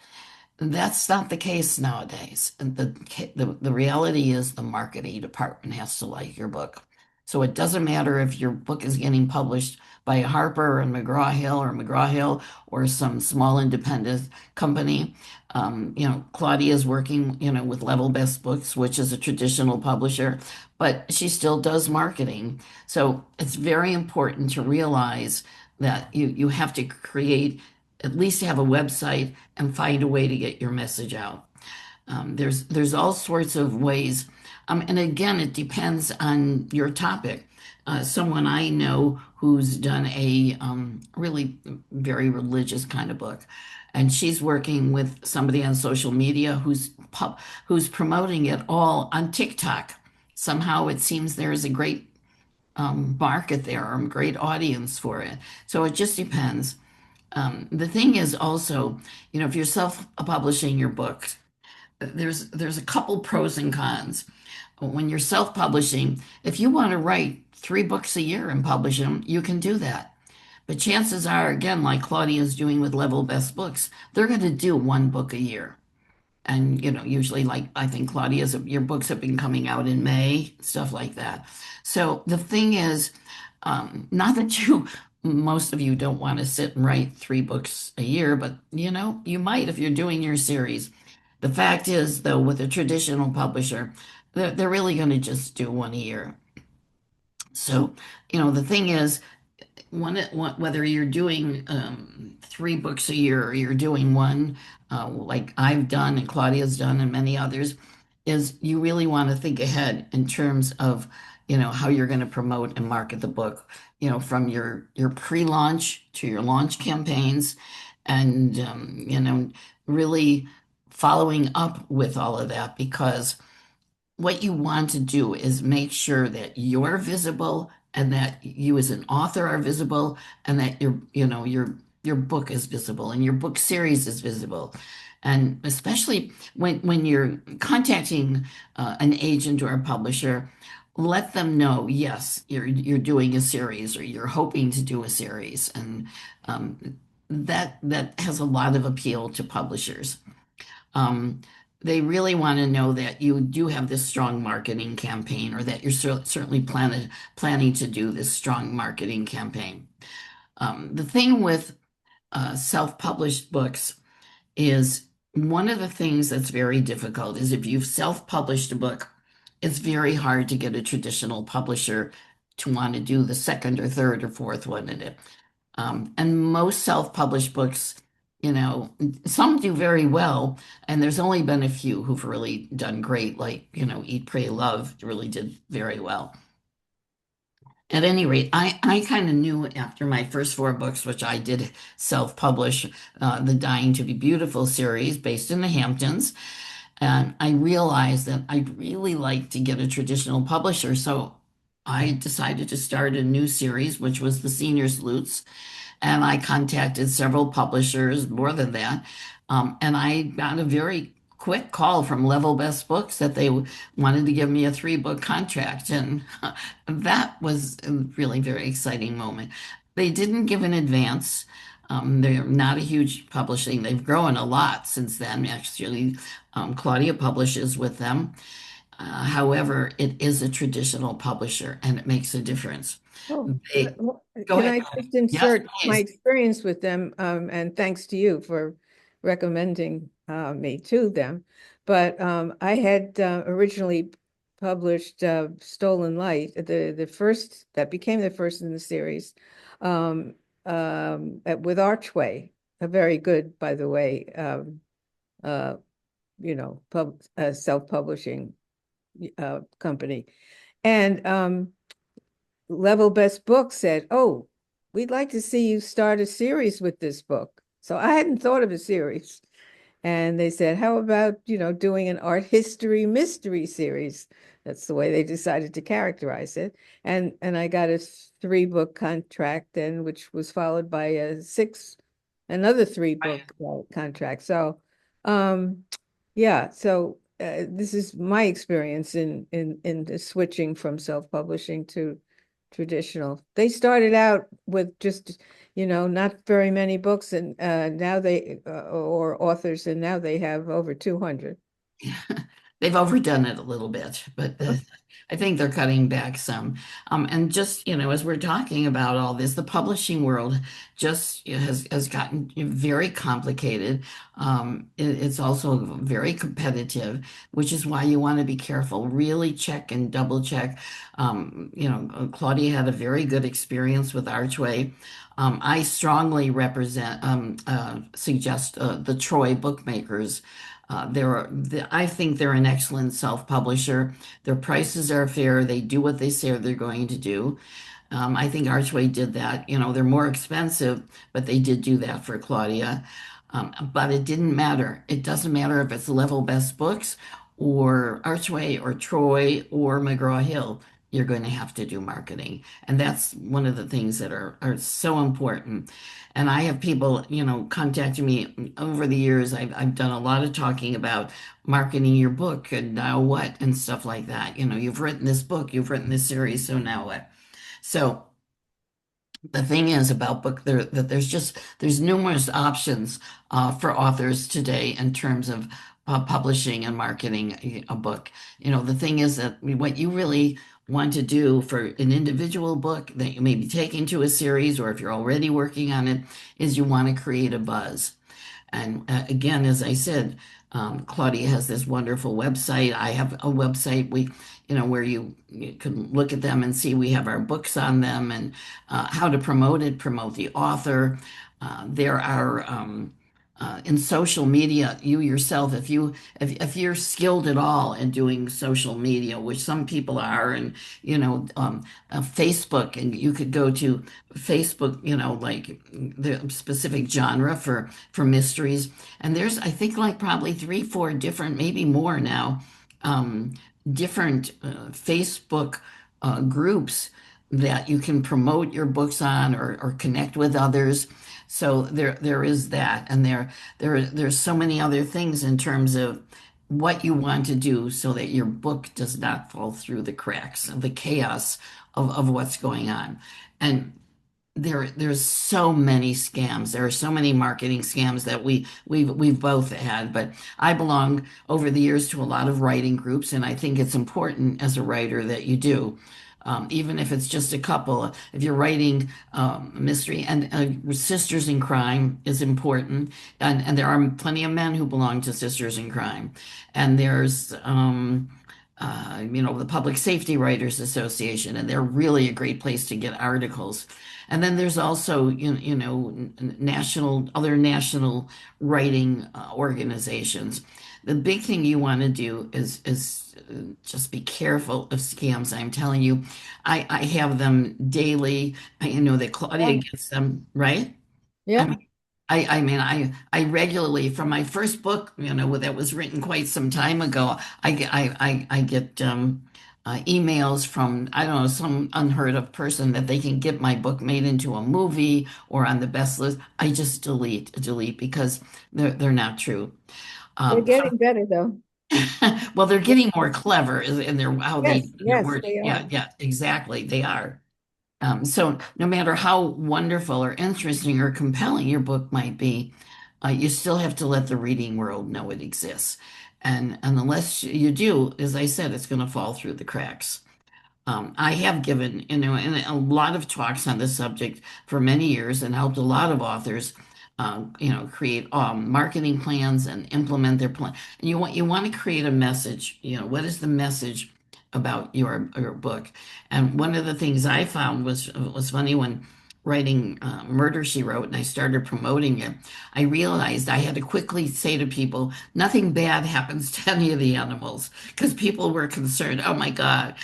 That's not the case nowadays. And the reality is the marketing department has to like your book. So it doesn't matter if your book is getting published by Harper and McGraw-Hill or some small independent company. Claudia is working, with Level Best Books, which is a traditional publisher, but she still does marketing. So it's very important to realize that you have to create, at least have a website and find a way to get your message out. There's all sorts of ways, and again, it depends on your topic. Someone I know who's done a really very religious kind of book, and she's working with somebody on social media who's promoting it all on TikTok. Somehow it seems there is a great market there, or a great audience for it. So it just depends. The thing is also, if you're self-publishing your book, there's a couple pros and cons. When you're self-publishing, if you want to write 3 books a year and publish them, you can do that. But chances are, again, like Claudia's doing with Level Best Books, they're going to do 1 book a year. And, usually, like, I think your books have been coming out in May, stuff like that. So the thing is, not that most of you don't want to sit and write 3 books a year, but, you might if you're doing your series. The fact is, though, with a traditional publisher, they're really going to just do 1 a year. So, the thing is, whether you're doing 3 books a year or you're doing one, like I've done and Claudia's done and many others, is you really want to think ahead in terms of, how you're going to promote and market the book, from your pre-launch to your launch campaigns, and really following up with all of that, because what you want to do is make sure that you're visible and that you as an author are visible, and that your book is visible and your book series is visible. And especially when you're contacting an agent or a publisher, let them know, yes, you're doing a series or you're hoping to do a series. And that has a lot of appeal to publishers. Um, they really want to know that you do have this strong marketing campaign, or that you're certainly planning to do this strong marketing campaign. The thing with self-published books is, one of the things that's very difficult is, if you've self-published a book, it's very hard to get a traditional publisher to want to do the second or third or fourth one in it. And most self-published books, some do very well, and there's only been a few who've really done great, like, Eat, Pray, Love really did very well. At any rate, I kind of knew after my first 4 books, which I did self-publish, the Dying to Be Beautiful series based in the Hamptons, and I realized that I'd really like to get a traditional publisher. So I decided to start a new series, which was the Seniors Lutz. And I contacted several publishers, more than that. And I got a very quick call from Level Best Books that they wanted to give me a 3-book contract. And that was a really very exciting moment. They didn't give an advance. They're not a huge publishing. They've grown a lot since then. Actually, Claudia publishes with them. However, it is a traditional publisher, and it makes a difference. Oh, They, Go can ahead. I just Yes, insert my please. experience with them? And thanks to you for recommending me to them. But I had originally published Stolen Light, the first that became the first in the series, with Archway, a very good, by the way, uh, self-publishing company. And Level Best Book said, "Oh, we'd like to see you start a series with this book." So I hadn't thought of a series. And they said, "How about, doing an art history mystery series?" That's the way they decided to characterize it. And I got a 3-book contract then, which was followed by another 3-book contract. So, yeah, so this is my experience in the switching from self-publishing to traditional. They started out with just, not very many books, and now they or authors, and now they have over 200. They've overdone it a little bit, but I think they're cutting back some. And just, as we're talking about all this, the publishing world just has gotten very complicated. It's also very competitive, which is why you want to be careful. Really check and double check. Claudia had a very good experience with Archway. I strongly suggest the Troy bookmakers. I think they're an excellent self-publisher. Their prices are fair. They do what they say they're going to do. I think Archway did that. They're more expensive, but they did do that for Claudia. But it didn't matter. It doesn't matter if it's Level Best Books or Archway or Troy or McGraw-Hill. You're going to have to do marketing. And that's one of the things that are so important. And I have people, contacting me over the years. I've done a lot of talking about marketing your book and now what and stuff like that. You've written this book, you've written this series, so now what? So the thing is about book there that there's numerous options for authors today in terms of publishing and marketing a book. The thing is that what you really want to do for an individual book that you may be taking to a series, or if you're already working on it, is you want to create a buzz. And again, as I said, Claudia has this wonderful website. I have a website where you can look at them and see we have our books on them and how to promote it, promote the author. There are in social media, you yourself, if you're skilled at all in doing social media, which some people are, and Facebook, and you could go to Facebook, like the specific genre for mysteries, and there's I think like probably three, four different, maybe more now, um, different Facebook groups that you can promote your books on or connect with others. So there is that, and there's so many other things in terms of what you want to do so that your book does not fall through the cracks of the chaos of what's going on. And there's so many scams. There are so many marketing scams that we've both had. But I belong over the years to a lot of writing groups, and I think it's important as a writer that you do. Even if it's just a couple, if you're writing mystery and Sisters in Crime is important, and there are plenty of men who belong to Sisters in Crime, and there's the Public Safety Writers Association, and they're really a great place to get articles. And then there's also, other national writing organizations. The big thing you want to do is just be careful of scams. I'm telling you, I have them daily. I know that Yeah. Claudia gets them, right? I Yeah. mean, I regularly from my first book, that was written quite some time ago. I get emails from I don't know some unheard of person that they can get my book made into a movie or on the best list. I just delete because they're not true. They're Um, getting better though. well, they're getting more clever in their how Yes, their yes, word. they Yeah, are. yeah, exactly. They are. So no matter how wonderful or interesting or compelling your book might be, you still have to let the reading world know it exists. And unless you do, as I said, it's going to fall through the cracks. I have given, and a lot of talks on this subject for many years and helped a lot of authors, create marketing plans and implement their plan. And you want to create a message. What is the message about your book? And one of the things I found was funny when writing Murder, She Wrote, and I started promoting it. I realized I had to quickly say to people, nothing bad happens to any of the animals because people were concerned. Oh my God,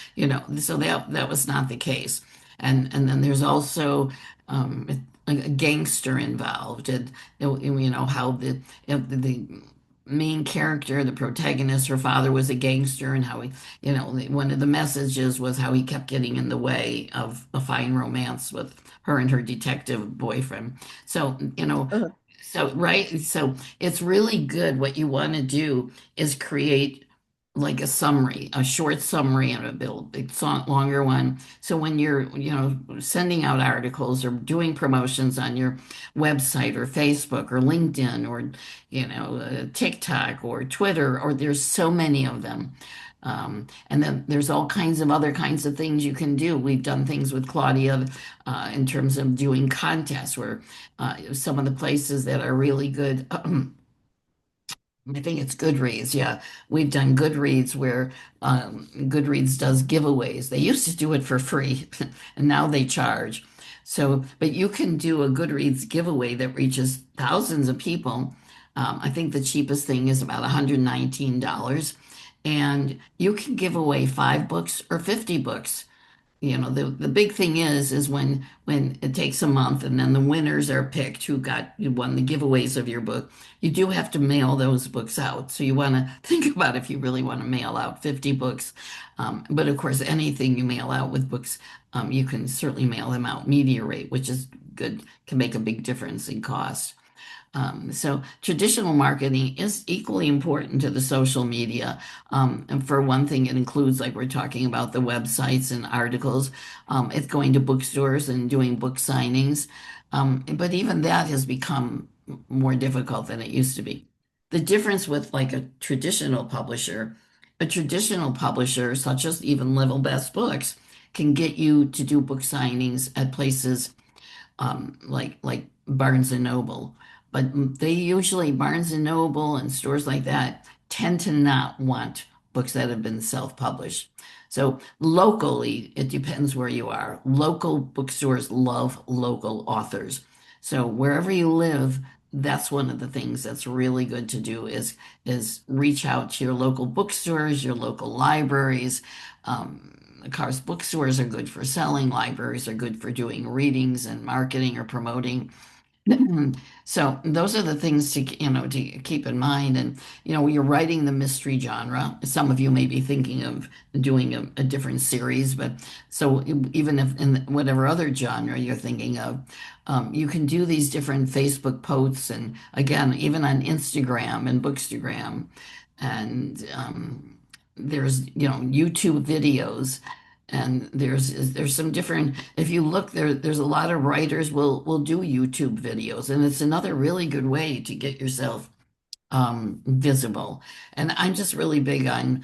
so that was not the case. And then there's also a gangster involved, and how the main character, the protagonist, her father was a gangster, and how one of the messages was how he kept getting in the way of a fine romance with her and her detective boyfriend. So, so right, so it's really good. What you want to do is create like a summary, a short summary and a longer one. So when you're, sending out articles or doing promotions on your website or Facebook or LinkedIn or, TikTok or Twitter, or there's so many of them. And then there's all kinds of other kinds of things you can do. We've done things with Claudia in terms of doing contests where some of the places that are really good. I think it's Goodreads. Yeah, we've done Goodreads where Goodreads does giveaways. They used to do it for free, and now they charge. So, but you can do a Goodreads giveaway that reaches thousands of people. I think the cheapest thing is about $119, and you can give away 5 books or 50 books. The big thing is when it takes a month and then the winners are picked who won the giveaways of your book. You do have to mail those books out, so you want to think about if you really want to mail out 50 books. But of course, anything you mail out with books, you can certainly mail them out media rate, which is good, can make a big difference in cost. So traditional marketing is equally important to the social media. And for one thing, it includes, like we're talking about, the websites and articles. It's going to bookstores and doing book signings. But even that has become more difficult than it used to be. The difference with like a traditional publisher, such as even Level Best Books, can get you to do book signings at places like Barnes and Noble. But they usually, Barnes and Noble and stores like that, tend to not want books that have been self-published. So locally, it depends where you are. Local bookstores love local authors. So wherever you live, that's one of the things that's really good to do is reach out to your local bookstores, your local libraries. Of course, bookstores are good for selling, libraries are good for doing readings and marketing or promoting. So those are the things to keep in mind. And you're writing the mystery genre. Some of you may be thinking of doing a different series, but so even if in whatever other genre you're thinking of, you can do these different Facebook posts, and again, even on Instagram and Bookstagram, and there's YouTube videos. And there's some different, if you look there's a lot of writers will do YouTube videos, and it's another really good way to get yourself visible. And I'm just really big on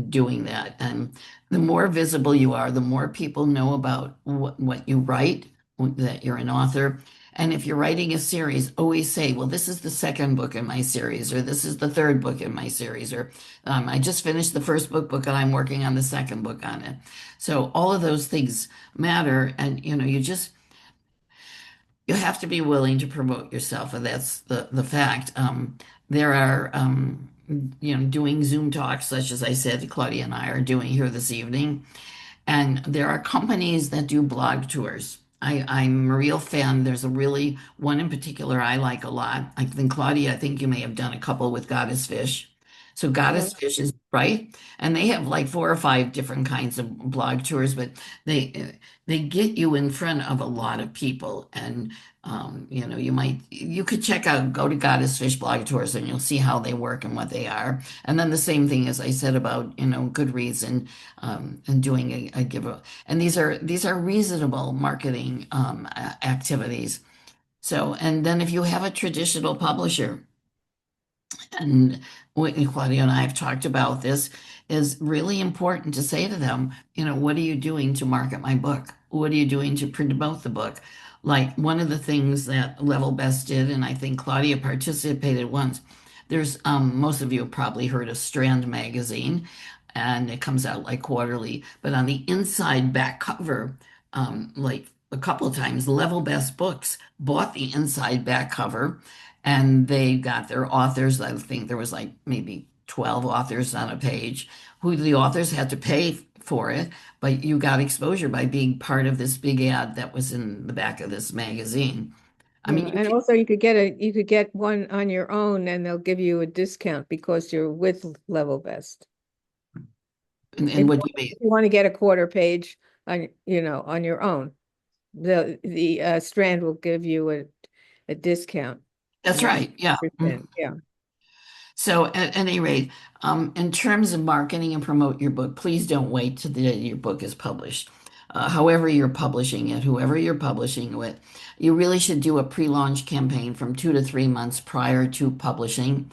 doing that. And the more visible you are, the more people know about what you write, that you're an author. And if you're writing a series, always say, well, this is the second book in my series, or this is the third book in my series, or I just finished the first book and I'm working on the second book on it. So all of those things matter. And you have to be willing to promote yourself, and that's the fact. There are doing Zoom talks, such as I said, Claudia and I are doing here this evening, and there are companies that do blog tours. I'm a real fan. There's a really one in particular I like a lot. I think Claudia, I think you may have done a couple with Goddess Fish. So Yeah. Goddess Fish is right, and they have like 4 or 5 different kinds of blog tours, but they get you in front of a lot of people, and you could go to Goddess Fish blog tours, and you'll see how they work and what they are. And then the same thing as I said about Goodreads and doing a giveaway. And these are reasonable marketing activities. So, and then if you have a traditional publisher, and Claudia and I have talked about this, is really important to say to them, what are you doing to market my book? What are you doing to promote the book? Like one of the things that Level Best did, and I think Claudia participated once, there's most of you have probably heard of Strand magazine, and it comes out like quarterly, but on the inside back cover, like a couple of times, Level Best Books bought the inside back cover, and they got their authors. I think there was like maybe 12 authors on a page, who the authors had to pay for it, but you got exposure by being part of this big ad that was in the back of this magazine. I mean, Yeah, and also you could get one on your own, and they'll give you a discount because you're with Level Best. and what do you mean? If you want to get a quarter page on your own, the Strand will give you a discount. That's right. Yeah. 10%. Yeah. So at any rate, in terms of marketing and promote your book, please don't wait till the day your book is published. However you're publishing it, whoever you're publishing with, you really should do a pre-launch campaign from 2 to 3 months prior to publishing.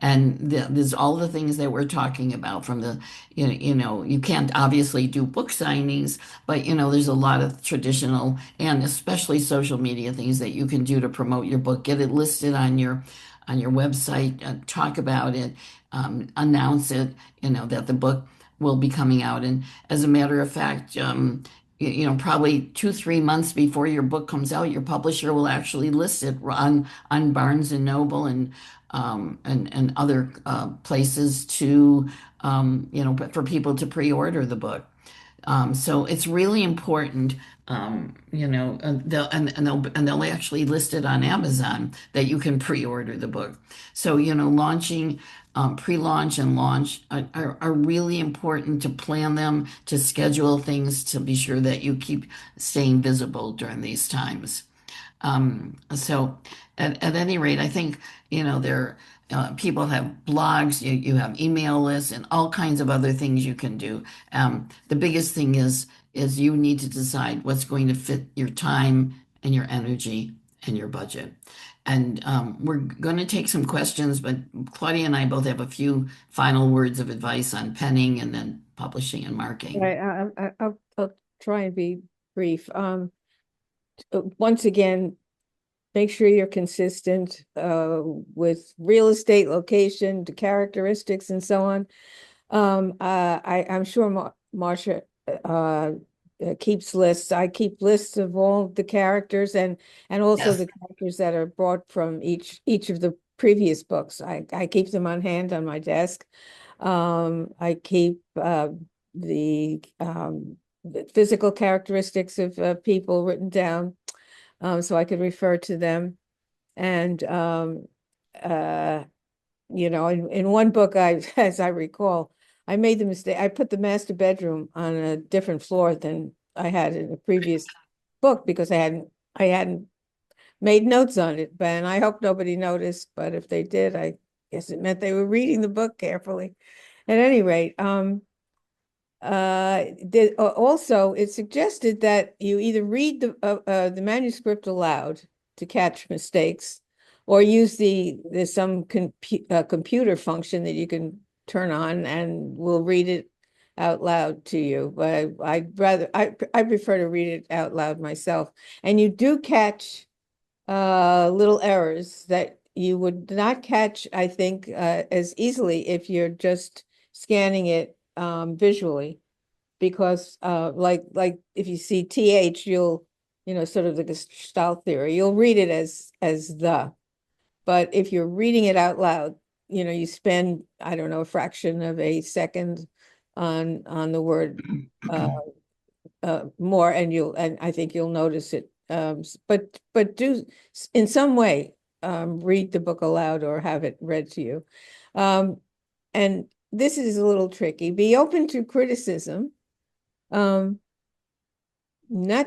And there's all the things that we're talking about from the, you can't obviously do book signings, but there's a lot of traditional and especially social media things that you can do to promote your book. Get it listed on your website, talk about it, announce it, that the book will be coming out. And as a matter of fact, probably 2, 3 months before your book comes out, your publisher will actually list it on Barnes and Noble and other places to but for people to pre-order the book. So it's really important, they'll actually list it on Amazon that you can pre-order the book. So launching, pre-launch and launch are really important to plan them, to schedule things, to be sure that you keep staying visible during these times. So at any rate, I think, there people have blogs, you have email lists and all kinds of other things you can do. The biggest thing is you need to decide what's going to fit your time and your energy and your budget. And we're going to take some questions, but Claudia and I both have a few final words of advice on penning and then publishing and marketing. I'll try and be brief. Once again, make sure you're consistent with real estate, location, the characteristics, and so on. I'm sure Marcia keeps lists. I keep lists of all the characters and also Yes. the characters that are brought from each of the previous books. I keep them on hand on my desk. I keep the physical characteristics of people written down, so I could refer to them. And in one book, as I recall, I made the mistake. I put the master bedroom on a different floor than I had in the previous book because I hadn't made notes on it. And I hope nobody noticed. But if they did, I guess it meant they were reading the book carefully. At any rate, also it suggested that you either read the manuscript aloud to catch mistakes, or use there's some computer function that you can turn on and will read it out loud to you. But I prefer to read it out loud myself. And you do catch little errors that you would not catch, I think, as easily if you're just scanning it visually, because like if you see th, you'll sort of the Gestalt theory, you'll read it as the. But if you're reading it out loud, you spend, I don't know, a fraction of a second on the word more, and I think you'll notice it. But do in some way read the book aloud or have it read to you. And this is a little tricky. Be open to criticism. Not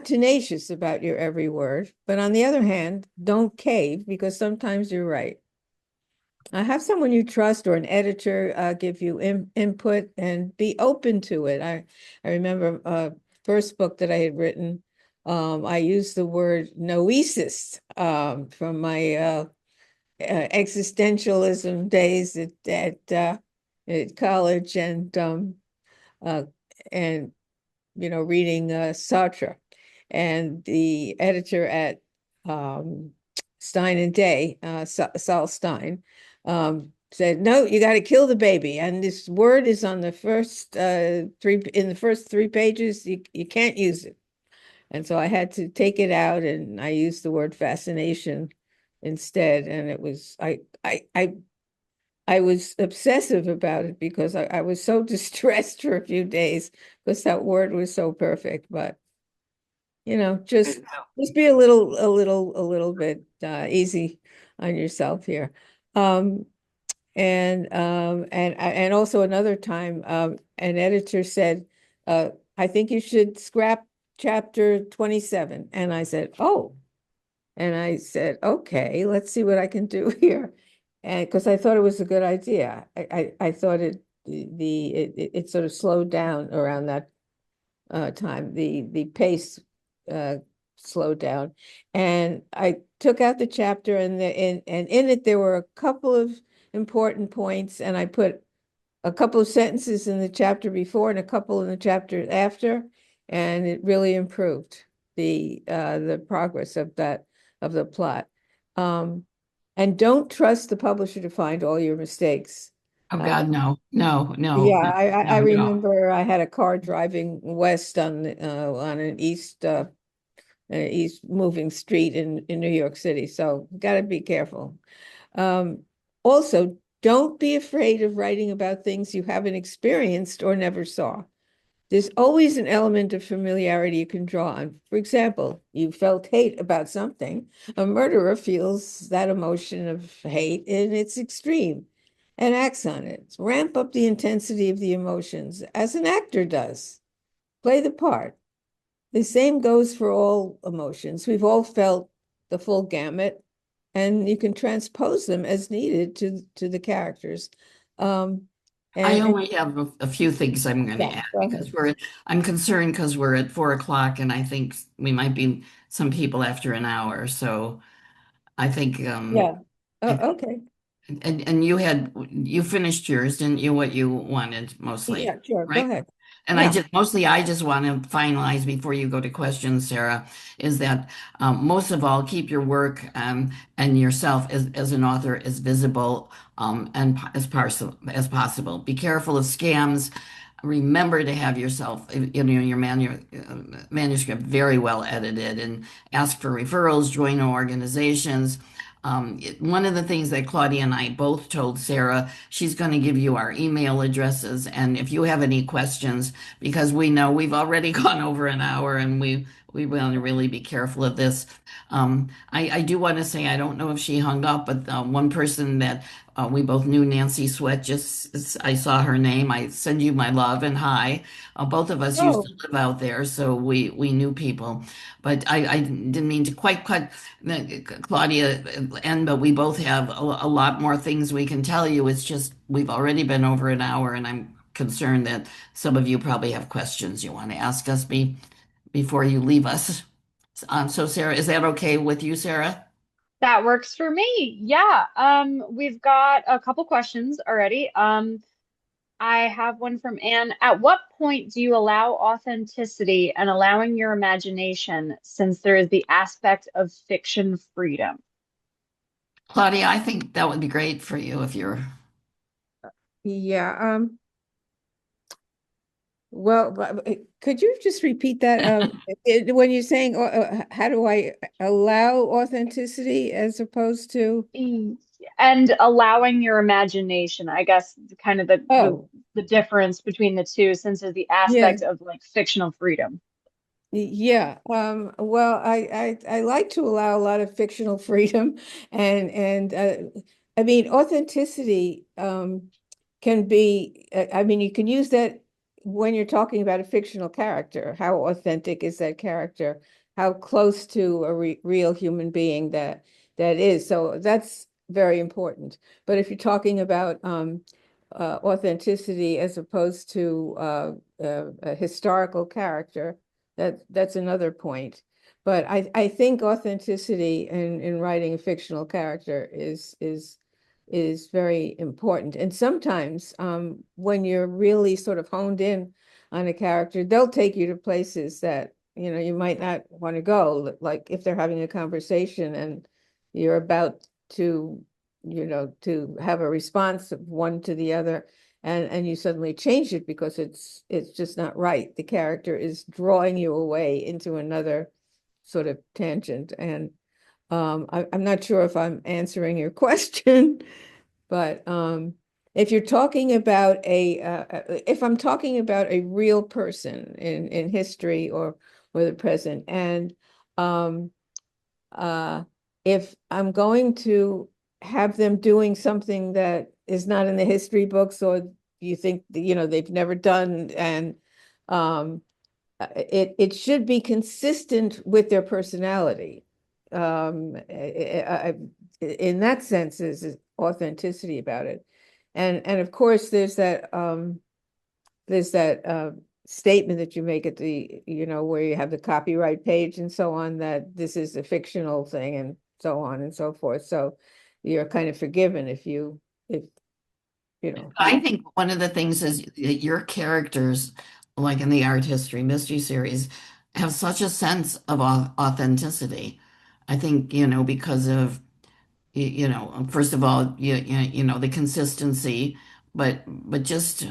tenacious about your every word, but on the other hand, don't cave, because sometimes you're right. Have someone you trust or an editor give you input, and be open to it. I remember first book that I had written, I used the word noesis from my existentialism days at college, and reading Sartre. And the editor at Stein and Day, Saul Stein, said, "No, you got to kill the baby. And this word is on the first in the first 3 pages. You can't use it." And so I had to take it out, and I used the word fascination instead. And it was I was obsessive about it because I was so distressed for a few days because that word was so perfect. But just be a little bit easy on yourself here. And also another time, an editor said, "I think you should scrap chapter 27." And I said, "Oh." And I said, "Okay, let's see what I can do here." and because I thought it was a good idea. I thought it sort of slowed down around that time. The pace uh, slowed down, and I took out the chapter, and in it there were a couple of important points, and I put a couple of sentences in the chapter before and a couple in the chapter after, and it really improved the progress of the plot. Um, and don't trust the publisher to find all your mistakes. Oh Uh, God, no, no, yeah, no, no, I not at all. remember I had a car driving west on an east moving street in New York City, so got to be careful. Um, Also, don't be afraid of writing about things you haven't experienced or never saw. There's always an element of familiarity you can draw on. For example, you felt hate about something. A murderer feels that emotion of hate in its extreme and acts on it. Ramp up the intensity of the emotions as an actor does. Play the part. The same goes for all emotions. We've all felt the full gamut, and you can transpose them as needed to the characters. Um, I and only have a few things I'm going to yeah, add go because ahead. I'm concerned because we're at 4 o'clock and I think we might be some people after an hour. So I think, Yeah. I Okay. and you finished yours, didn't you? What you wanted mostly, Yeah, sure. Go right? ahead. And Yeah. I just want to finalize before you go to questions, Sarah, is that most of all, keep your work and yourself as an author as visible and as possible. Be careful of scams. Remember to have yourself, your manuscript very well edited and ask for referrals, join organizations. One of the things that Claudia and I both told Sarah, she's going to give you our email addresses. And if you have any questions, because we know we've already gone over an hour and we want to really be careful of this. I do want to say, I don't know if she hung up, but one person that we both knew, Nancy Sweat, just I saw her name. I send you my love and hi. Both of us used to Oh, live out there, so we knew people. But I didn't mean to quite cut Claudia end, but we both have a lot more things we can tell you. It's just we've already been over an hour, and I'm concerned that some of you probably have questions you want to ask us before you leave us. So Sarah, is that okay with you, Sarah? That works for me. Yeah. We've got a couple questions already. I have one from Anne. At what point do you allow authenticity and allowing your imagination, since there is the aspect of fiction freedom? Claudia, I think that would be great for you if you're. yeah. Well, could you just repeat that? When you're saying, how do I allow authenticity as opposed to? E- And allowing your imagination, I guess, kind of Oh, the difference between the two, since there's the yeah. aspect of like fictional freedom. Yeah, well, I like to allow a lot of fictional freedom, and I mean authenticity can be. I mean, you can use that when you're talking about a fictional character. How authentic is that character? How close to a real human being that is? So that's very important. But if you're talking about authenticity as opposed to a historical character that's another point. But I think authenticity in writing a fictional character is very important. And sometimes when you're really sort of honed in on a character, they'll take you to places that you might not want to go. Like if they're having a conversation and you're about to have a response of one to the other, and you suddenly change it because it's just not right. The character is drawing you away into another sort of tangent. And I'm not sure if I'm answering your question, but if you're talking about if I'm talking about a real person in history or the present, and um, uh, if I'm going to have them doing something that is not in the history books, or you think they've never done, and um, it should be consistent with their personality. In that sense, is authenticity about it. And of course there's that statement that you make at the, where you have the copyright page and so on, that this is a fictional thing and so on and so forth. So you're kind of forgiven if I think one of the things is that your characters, like in the art history mystery series, have such a sense of authenticity. I think, because of, first of all, the consistency, but just,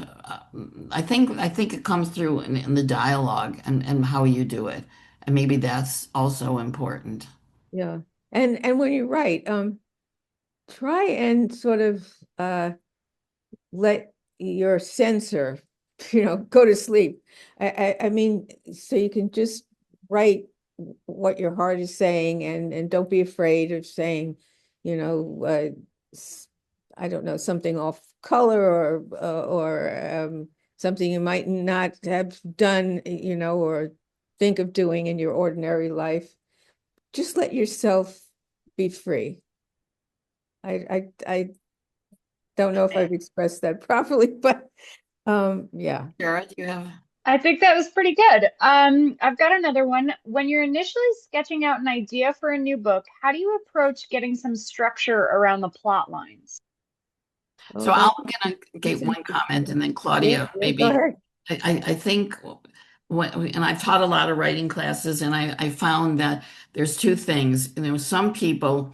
I think it comes through in the dialogue and how you do it. And maybe that's also important. yeah. And when you write, try and sort of let your censor, go to sleep. I mean, so you can just write what your heart is saying, and don't be afraid of saying, you know, I don't know, something off color, or something you might not have done, or think of doing in your ordinary life. Just let yourself be free. I don't know if I've expressed that properly, but yeah. Sarah, do you have? I think that was pretty good. I've got another one. When you're initially sketching out an idea for a new book, how do you approach getting some structure around the plot lines? Oh, So I'm that, gonna that's get one comment interesting. and then Yeah, Claudia, yeah, go maybe. ahead. I think and I've taught a lot of writing classes, and I found that there's two things. Some people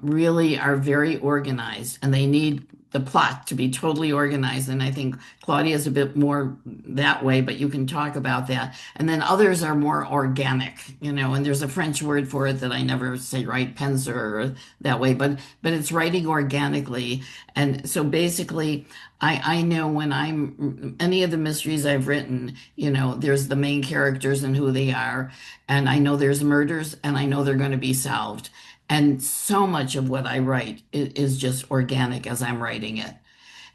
really are very organized and they need the plot to be totally organized. And I think Claudia is a bit more that way, but you can talk about that. And then others are more organic, and there's a French word for it that I never say right, penser or that way, but it's writing organically. And so basically, I know when I'm any of the mysteries I've written, there's the main characters and who they are, and I know there's murders and I know they're going to be solved. And so much of what I write is just organic as I'm writing it.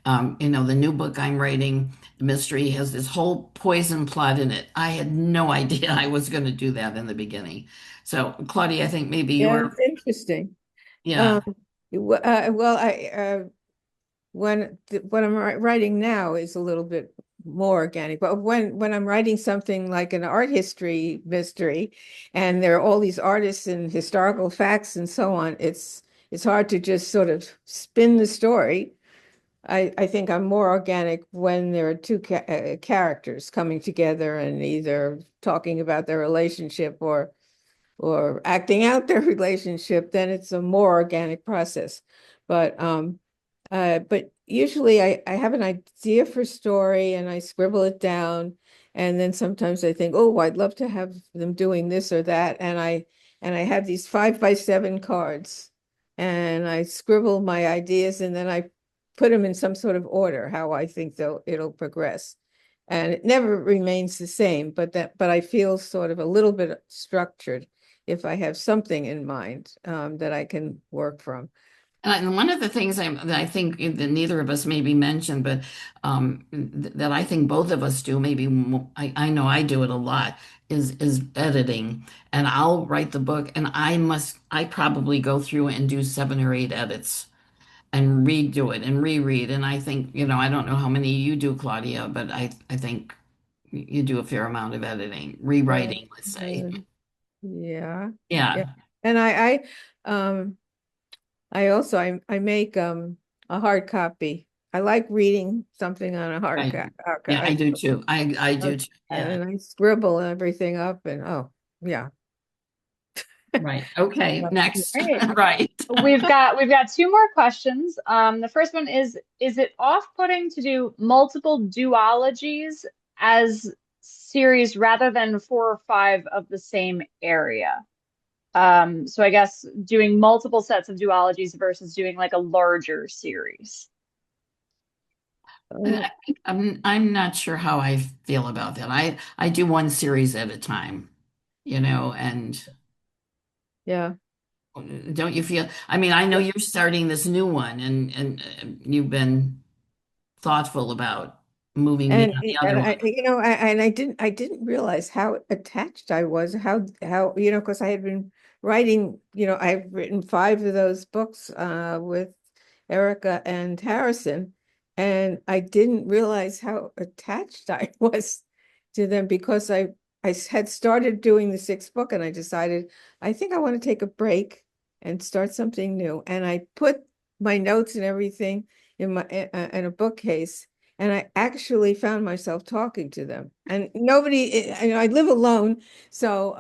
The new book I'm writing, the mystery has this whole poison plot in it. I had no idea I was going to do that in the beginning. So, Claudia, I think maybe Yeah, you're, it's interesting. yeah, Um, well, what I'm writing now is a little bit more organic, but when I'm writing something like an art history mystery, and there are all these artists and historical facts and so on, it's hard to just sort of spin the story. I think I'm more organic when there are two characters coming together and either talking about their relationship or acting out their relationship. Then it's a more organic process. But usually I have an idea for story and I scribble it down. And then sometimes I think, oh, I'd love to have them doing this or that. And I have these 5x7 cards and I scribble my ideas and then I put them in some sort of order, how I think it'll progress. And it never remains the same, but I feel sort of a little bit structured if I have something in mind, that I can work from. And one of the things that I think that neither of us maybe mentioned, but that I think both of us do, maybe I know I do it a lot, is editing. And I'll write the book, and I probably go through and do 7 or 8 edits and redo it and reread. And I think, I don't know how many you do, Claudia, but I think you do a fair amount of editing, Uh, rewriting, let's say. uh, yeah, yeah. Yeah, And um, I also I make a hard copy. I like reading something on a hard right. copy. Yeah, I do too. I do too. Yeah. And I scribble everything up and oh, yeah. Right. Okay. Well, Next. Great. Right. We've got two more questions. The first one is it off-putting to do multiple duologies as series rather than 4 or 5 of the same area? So I guess doing multiple sets of duologies versus doing like a larger series. uh, I'm not sure how I feel about that. I do one series at a time, and yeah. don't you feel? I mean, I know you're starting this new one, and you've been thoughtful about moving And beyond the and other one. I didn't realize how attached I was, how because I had been writing, I've written 5 of those books with Erica and Harrison, and I didn't realize how attached I was to them because I had started doing the sixth book, and I decided I think I want to take a break and start something new. And I put my notes and everything in my in a bookcase, and I actually found myself talking to them. And nobody, I live alone, so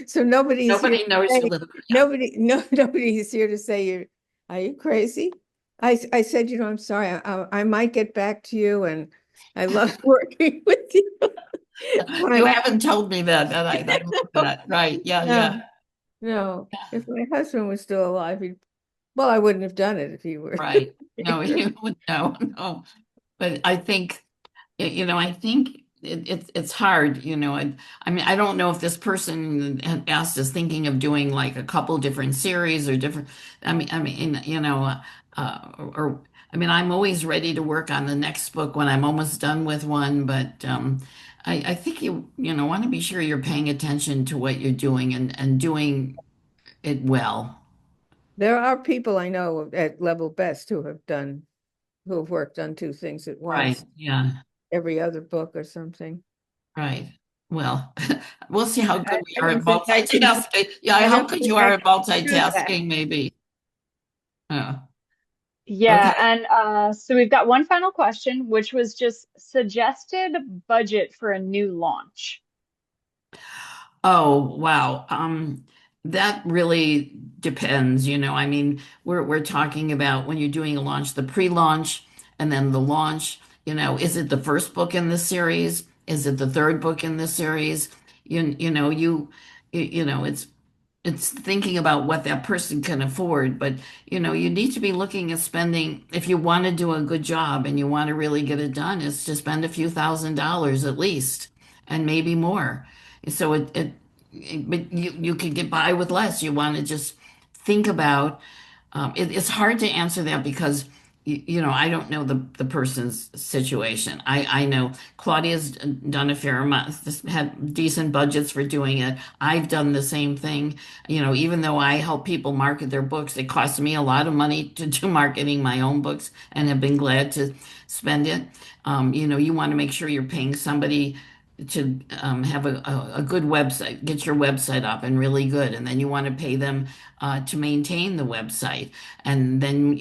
so nobody's here to Nobody knows you say, live. Yeah, nobody is here to say are you crazy? I said, I'm sorry, I might get back to you, and I love working with you. you But haven't told me that, and I love that. Right? Yeah, yeah. no, no. If my husband was still alive, well, I wouldn't have done it if he were. Right. No, you would no, no. But I think, I think it's hard, I mean, I don't know if this person had asked is thinking of doing like a couple different series or different, or, I mean, I'm always ready to work on the next book when I'm almost done with one, but I think want to be sure you're paying attention to what you're doing and doing it well. There are people I know at Level Best who have worked on two things at Right. once, Yeah. every other book or something. Right. Well, we'll see how good we I are don't at think I can do, multitasking. Yeah, I how don't good think you are I at can do that. multitasking, maybe. Yeah. Yeah, Okay. and so we've got one final question, which was just suggested budget for a new launch. Oh, wow. That really depends, I mean, we're talking about when you're doing a launch, the pre-launch and then the launch, is it the first book in the series? Is it the third book in the series? It's thinking about what that person can afford, but you need to be looking at spending, if you want to do a good job and you want to really get it done, is to spend a few $1,000s at least, and maybe more. So but you could get by with less. You want to just think about it's hard to answer that because I don't know the person's situation. I know Claudia's done a fair amount, had decent budgets for doing it. I've done the same thing. Even though I help people market their books, it costs me a lot of money to do marketing my own books and have been glad to spend it. You want to make sure you're paying somebody to have a good website, get your website up and really good. And then you want to pay them to maintain the website. And then,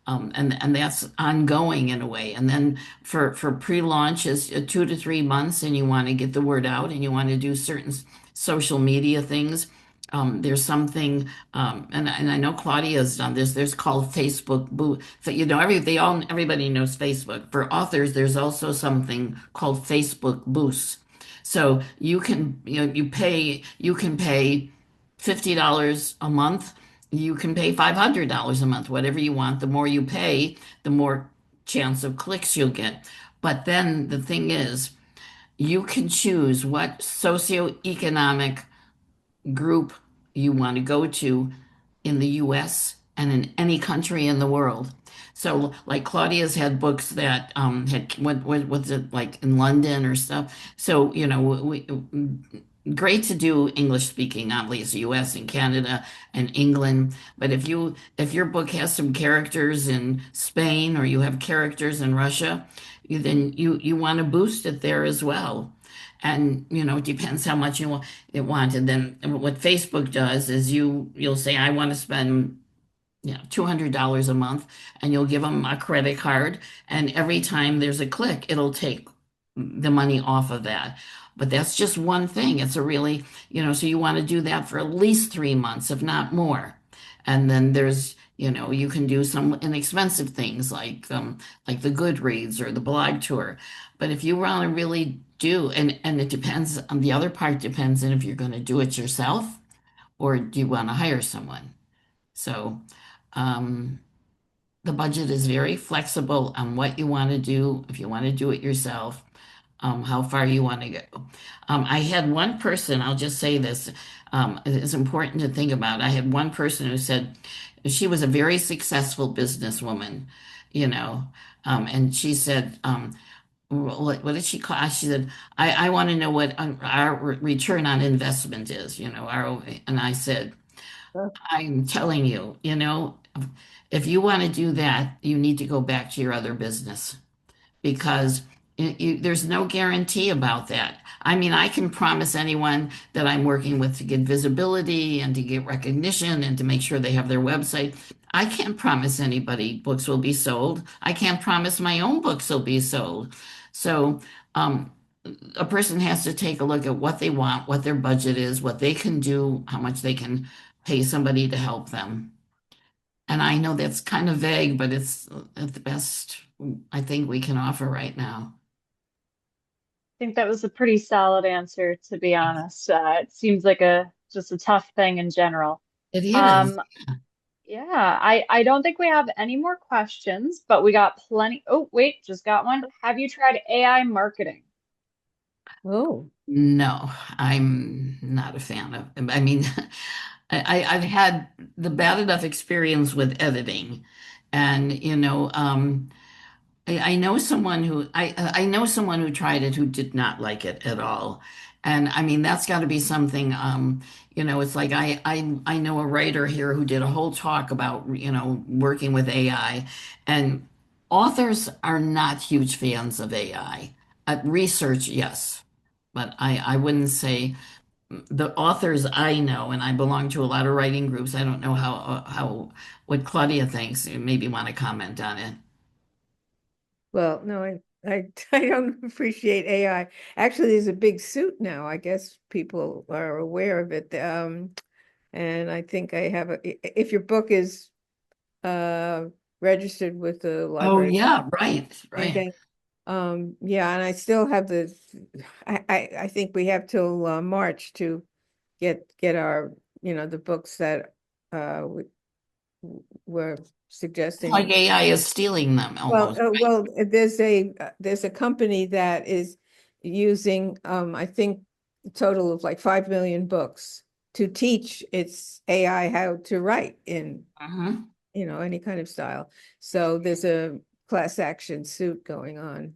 and that's ongoing in a way. And then for pre-launch is 2 to 3 months, and you want to get the word out and you want to do certain social media things. There's something, and I know Claudia's done this. There's called Facebook booth. So, everybody knows Facebook. For authors, there's also something called Facebook boosts. So you can pay $50 a month. You can pay $500 a month, whatever you want. The more you pay, the more chance of clicks you'll get. But then the thing is, you can choose what socioeconomic group you want to go to in the US and in any country in the world. So, like Claudia's had books that had what was it like in London or stuff. So, great to do English speaking, not least US and Canada and England. But if your book has some characters in Spain or you have characters in Russia, then you want to boost it there as well. And it depends how much want. And then what Facebook does is you'll say, I want to spend $200 a month, and you'll give them a credit card, and every time there's a click, it'll take the money off of that. But that's just one thing. It's a really, so you want to do that for at least 3 months, if not more. And then there's, you can do some inexpensive things like the Goodreads or the blog tour. But if you want to really do, and it depends on the other part depends on if you're going to do it yourself or do you want to hire someone. So, um, the budget is very flexible on what you want to do, if you want to do it yourself, how far you want to go. I had one person, I'll just say this, it's important to think about. I had one person who said she was a very successful businesswoman, you know, and she said, what did she call? She said, I want to know what our return on investment is, ROI. And I said, I'm telling you, If you want to do that, you need to go back to your other business because there's no guarantee about that. I mean, I can promise anyone that I'm working with to get visibility and to get recognition and to make sure they have their website. I can't promise anybody books will be sold. I can't promise my own books will be sold. So, um, a person has to take a look at what they want, what their budget is, what they can do, how much they can pay somebody to help them. And I know that's kind of vague, but it's the best I think we can offer right now. I think that was a pretty solid answer, to be honest. It seems like a just a tough thing in general. It is. Um, yeah, I don't think we have any more questions, but we got plenty. Oh, wait, just got one. Have you tried AI marketing? Oh, No, I'm not a fan of. I mean, I've had the bad enough experience with editing, and I know someone who I know someone who tried it who did not like it at all. And I mean that's got to be something it's like I know a writer here who did a whole talk about working with AI and authors are not huge fans of AI. Research, yes, but I wouldn't say the authors I know, and I belong to a lot of writing groups. I don't know how what Claudia thinks. You maybe want to comment on it. well, no, I don't appreciate AI. Actually, there's a big suit now. I guess people are aware of it. And I think I have if your book is uh registered with the Oh library, yeah, right, and right. then yeah, and I still have I think we have till March to get our the books that we're It's like suggesting. AI is stealing them Well, almost. there's a company that is using I think a total of like 5 million books to teach its AI how to write in Mhm. any kind of style. So there's a class action suit going on.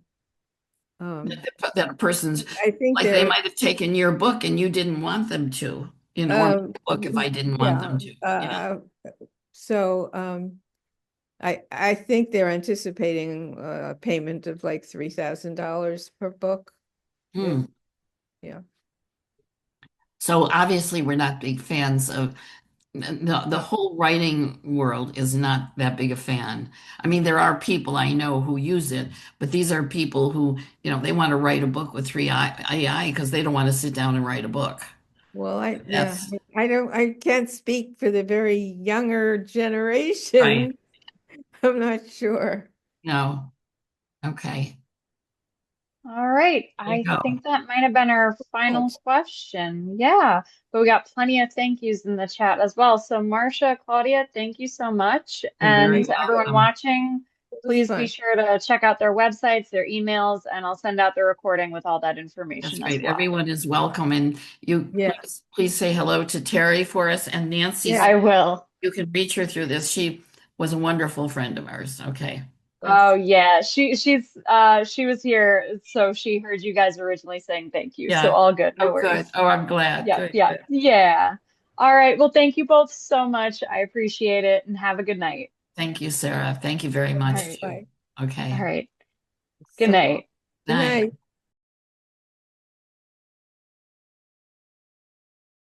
Um, That a person's I think like they there might have taken your book and you didn't want them to, or my book if I didn't want yeah them to. Yeah. so I think they're anticipating a payment of like $3,000 per book. If Hmm. yeah. So obviously we're not big fans of the Uh, whole writing world is not that big a fan. I mean, there are people I know who use it, but these are people who, they want to write a book with three AI because they don't want to sit down and write a book. well, yeah, That's I can't speak for the very younger right. generation. I'm not sure. No. Okay. All right, There you I go. think that might have been our Oh, final question. Yeah, but we got plenty of thank yous in the chat as well. So Marcia, Claudia, thank you so much. You're very And to everyone welcome. watching, it was please be fun. sure to check out their websites, their emails, and I'll send out the recording with all that That's information as great. well. Everyone is welcome. And you Yeah, please say hello to Terry for us. And Nancy, yeah, I will. you can reach her through this. She was a wonderful friend of ours. Okay. Oh that's yeah, she was here, so she heard you guys originally saying thank you. So Yeah. all good, no Oh, good. worries. Oh, I'm glad. Yep, Good, yep, good. yeah. All right. Well, thank you both so much. I appreciate it and have a good night. Thank you, Sarah. Thank you very all much right. too. All Okay. right. Good So long. night. Good Night. night.